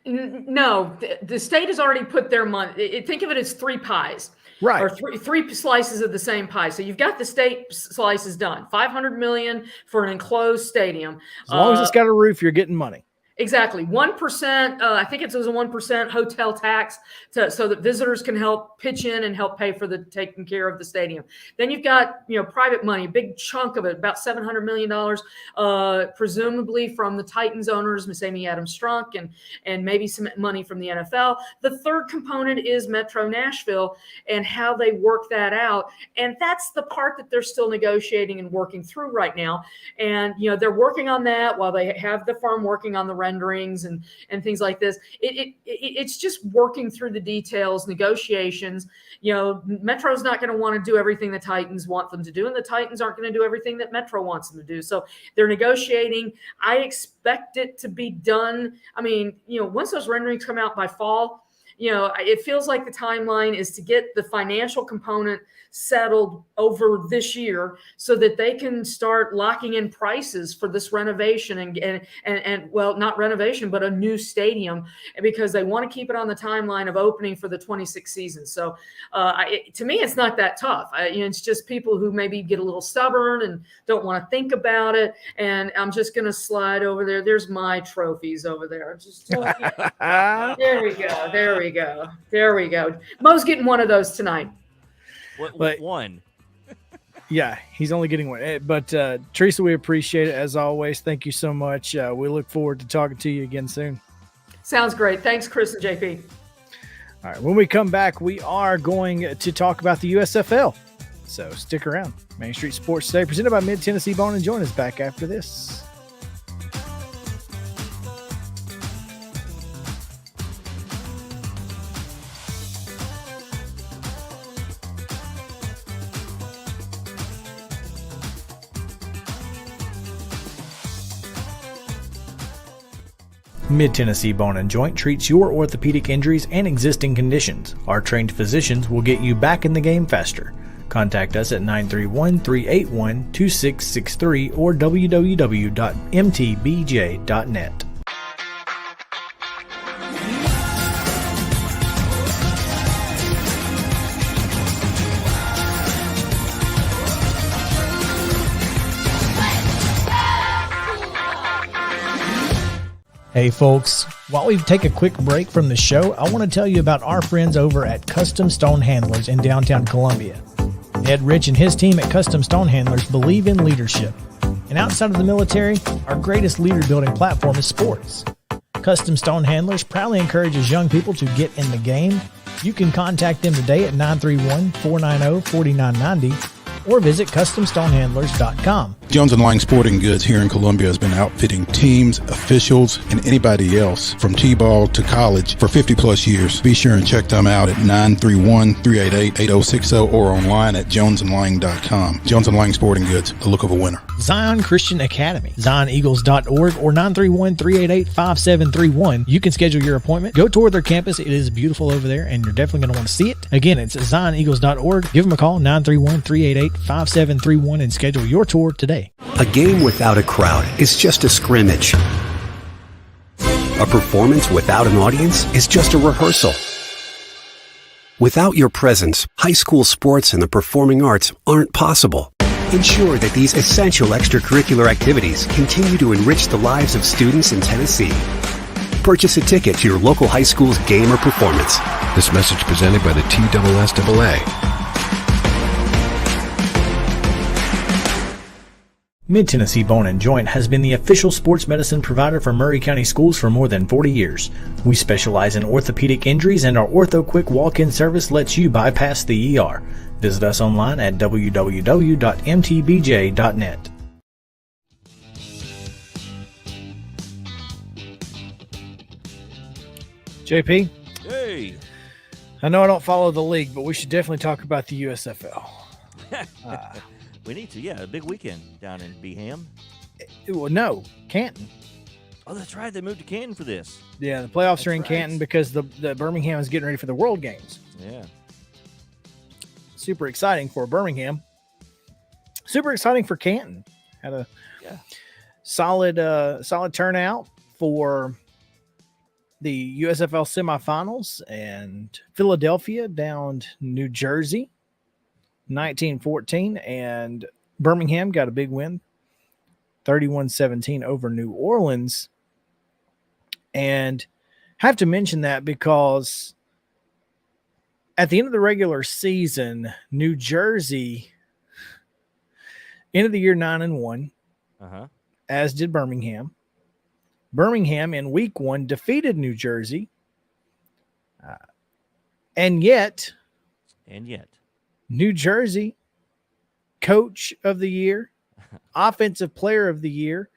No, the state has already put their money. Think of it as 3 pies, right? Or three slices of the same pie. So you've got the state slices done. $500 million for an enclosed stadium. As long as it's got a roof, you're getting money. Exactly. 1%. I think it was a 1% hotel tax so that visitors can help pitch in and help pay for the taking care of the stadium. Then you've got, private money, a big chunk of it, about $700 million, presumably from the Titans owners, Miss Amy Adams-Strunk, and maybe some money from the NFL. The third component is Metro Nashville and how they work that out. And that's the part that they're still negotiating and working through right now. And, they're working on that while they have the firm working on the renderings and things like this. It's just working through the details, negotiations. Metro's not going to want to do everything the Titans want them to do, and the Titans aren't going to do everything that Metro wants them to do. So they're negotiating. I expect it to be done. I mean, once those renderings come out by fall, it feels like the timeline is to get the financial component settled over this year so that they can start locking in prices for this renovation and well, not renovation, but a new stadium, because they want to keep it on the timeline of opening for the 26 season. So to me, it's not that tough. It's just people who maybe get a little stubborn and don't want to think about it. And I'm just going to slide over there. There's my trophies over there. Just there we go. There we go. There we go. Mo's getting one of those tonight. What one? Yeah, he's only getting one. But Teresa, we appreciate it as always. Thank you so much. We look forward to talking to you again soon. Sounds great. Thanks, Chris and JP. All right, when we come back, we are going to talk about the USFL. So stick around. Main Street Sports Today, presented by Mid-Tennessee Bone and Joint, is back after this. Mid-Tennessee Bone and Joint treats your orthopedic injuries and existing conditions. Our trained physicians will get you back in the game faster. Contact us at 931-381-2663 or www.mtbj.net. Hey folks, while we take a quick break from the show, I want to tell you about our friends over at Custom Stone Handlers in downtown Columbia. Ed Rich and his team at Custom Stone Handlers believe in leadership. And outside of the military, our greatest leader building platform is sports. Custom Stone Handlers proudly encourages young people to get in the game. You can contact them today at 931-490-4990 or visit CustomStonehandlers.com. Jones & Lang Sporting Goods here in Columbia has been outfitting teams, officials, and anybody else from T-ball to college for 50-plus years. Be sure and check them out at 931-388-8060 or online at jonesandlang.com. Jones & Lang Sporting Goods, the look of a winner. Zion Christian Academy, zioneagles.org or 931-388-5731. You can schedule your appointment. Go tour their campus. It is beautiful over there, and you're definitely going to want to see it. Again, it's zioneagles.org. Give them a call, 931-388-5731, and schedule your tour today. A game without a crowd is just a scrimmage. A performance without an audience is just a rehearsal. Without your presence, high school sports and the performing arts aren't possible. Ensure that these essential extracurricular activities continue to enrich the lives of students in Tennessee. Purchase a ticket to your local high school's game or performance. This message presented by the TERESA. Mid-Tennessee Bone and Joint has been the official sports medicine provider for Murray County Schools for more than 40 years. We specialize in orthopedic injuries, and our Ortho Quick walk-in service lets you bypass the ER. Visit us online at www.mtbj.net. JP? Hey! I know I don't follow the league, but we should definitely talk about the USFL. We need to, yeah. A big weekend down in Beham. Well, no, Canton. Oh, that's right. They moved to Canton for this. Yeah, the playoffs are in Canton because the Birmingham is getting ready for the World Games. Yeah. Super exciting for Birmingham. Super exciting for Canton. Had a solid turnout for the USFL semifinals, and Philadelphia downed New Jersey 19-14, and Birmingham got a big win 31-17 over New Orleans. And I have to mention that because at the end of the regular season, New Jersey ended the year 9-1, as did Birmingham. Birmingham in week 1 defeated New Jersey. And yet, New Jersey, Coach of the Year, Offensive Player of the Year,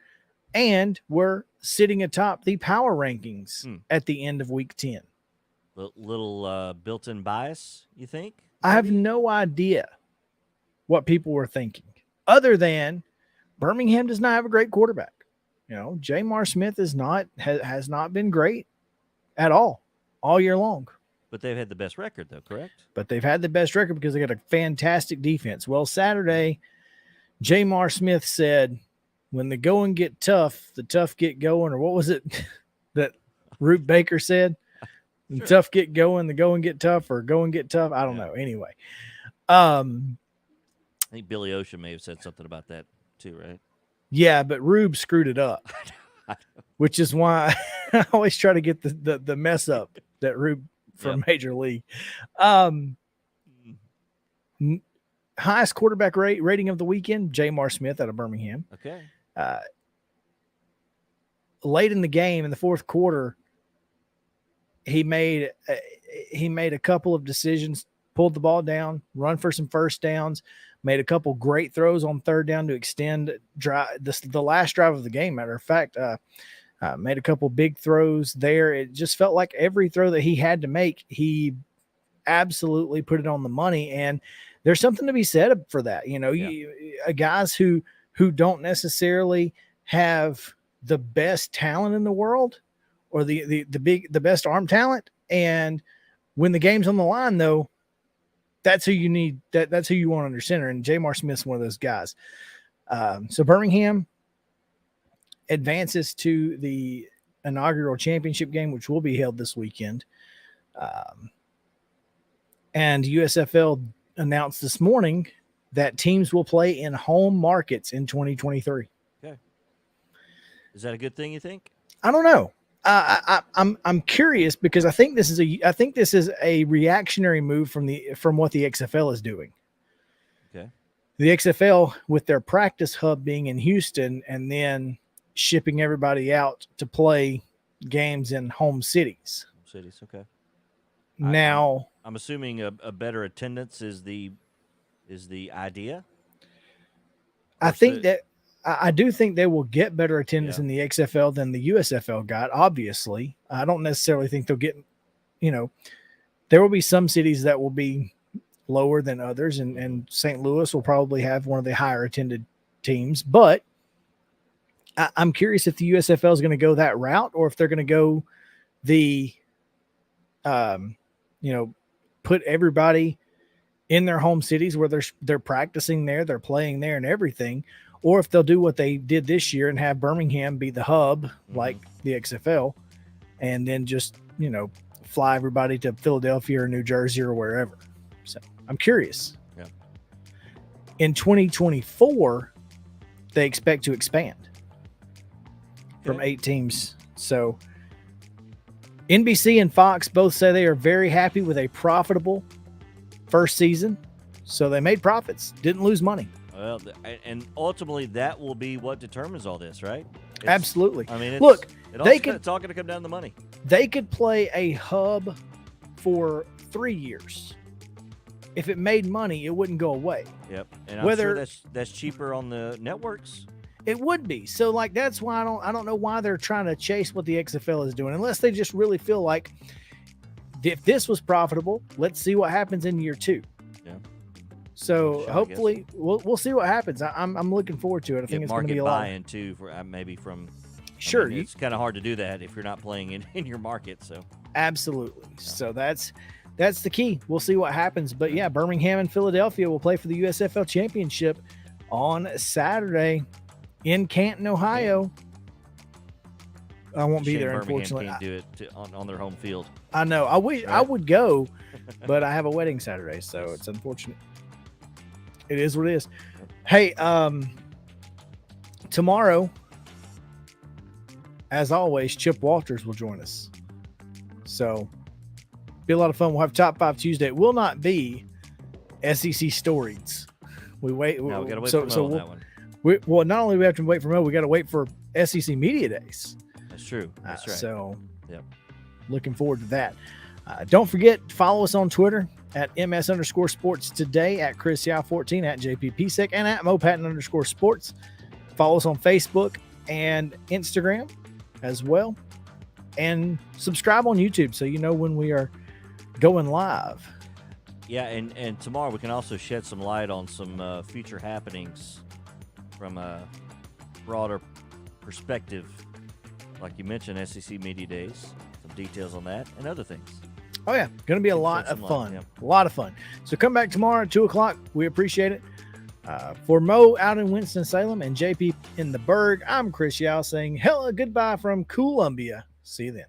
and were sitting atop the power rankings at the end of week 10. Little built-in bias, you think? I have no idea what people were thinking, other than Birmingham does not have a great quarterback. You know, Jamar Smith has not been great at all year long. But they've had the best record, though, correct? But they've had the best record because they got a fantastic defense. Well, Saturday, Jamar Smith said, when the going get tough, the tough get going. Or what was it that Rube Baker said? The tough get going, the going get tough, or going get tough. I don't know. Anyway. I think Billy Ocean may have said something about that too, right? Yeah, but Rube screwed it up, which is why I always try to get the mess up that Rube from Major League. Highest quarterback rating of the weekend, Jamar Smith out of Birmingham. Okay. Late in the game, in the fourth quarter, he made a couple of decisions, pulled the ball down, run for some first downs, made a couple great throws on third down to extend the last drive of the game. Matter of fact, made a couple big throws there. It just felt like every throw that he had to make, he absolutely put it on the money. And there's something to be said for that. You know, guys who don't necessarily have the best talent in the world or the best arm talent. And when the game's on the line, though, that's who you need. That's who you want under center. And Jamar Smith's one of those guys. So Birmingham advances to the inaugural championship game, which will be held this weekend. And USFL announced this morning that teams will play in home markets in 2023. Okay. Is that a good thing, you think? I don't know. I'm curious because I think this is a reactionary move from what the XFL is doing. Okay. The XFL with their practice hub being in Houston and then shipping everybody out to play games in home cities. Okay. Now I'm assuming a better attendance is the idea. I do think they will get better attendance in the XFL than the USFL got. Obviously, I don't necessarily think they'll get, there will be some cities that will be lower than others, and St. Louis will probably have one of the higher attended teams. But I'm curious if the USFL is going to go that route or if they're going to go the, put everybody in their home cities where they're practicing there, they're playing there and everything. Or if they'll do what they did this year and have Birmingham be the hub, like the XFL, and then just, fly everybody to Philadelphia or New Jersey or wherever. So I'm curious. Yeah. In 2024, they expect to expand from 8 teams. So NBC and Fox both say they are very happy with a profitable first season. So they made profits, didn't lose money. Well, and ultimately that will be what determines all this, right? Absolutely. I mean, look, it's all going to come down to money. They could play a hub for 3 years. If it made money, it wouldn't go away. Yep. And I'm sure that's cheaper on the networks. It would be. So, that's why I don't know why they're trying to chase what the XFL is doing, unless they just really feel like if this was profitable, let's see what happens in year 2. Yeah. So hopefully we'll see what happens. I'm looking forward to it. I think it's going to be a lot. Buy-in too, for maybe from. Sure, it's kind of hard to do that if you're not playing in your market. So absolutely. Yeah. So that's the key. We'll see what happens. But yeah, Birmingham and Philadelphia will play for the USFL championship on Saturday in Canton, Ohio. I won't be there, unfortunately. Can't do it on their home field. I know. I wish I would go, but I have a wedding Saturday, so it's unfortunate. It is what it is. Hey, tomorrow, as always, Chip Walters will join us. So, be a lot of fun. We'll have Top 5 Tuesday. It will not be SEC stories. We got to wait for Mo on that one. Well, not only do we have to wait for Mo, we got to wait for SEC Media Days. That's true. That's right. So, looking forward to that. Don't forget, follow us on Twitter at @MS_sports today, at Chris Yao 14, at JPPSec, and at MoPatton_sports. Follow us on Facebook and Instagram as well. And subscribe on YouTube so you know when we are going live. Yeah, and tomorrow we can also shed some light on some future happenings from a broader perspective. Like you mentioned, SEC Media Days, some details on that, and other things. Oh, yeah. Going to be a lot of some fun. love, A lot of fun. So come back tomorrow at 2 o'clock. We appreciate it. For Mo out in Winston-Salem and JP in the Berg, I'm Chris Yao saying, hella goodbye from Columbia. See you then.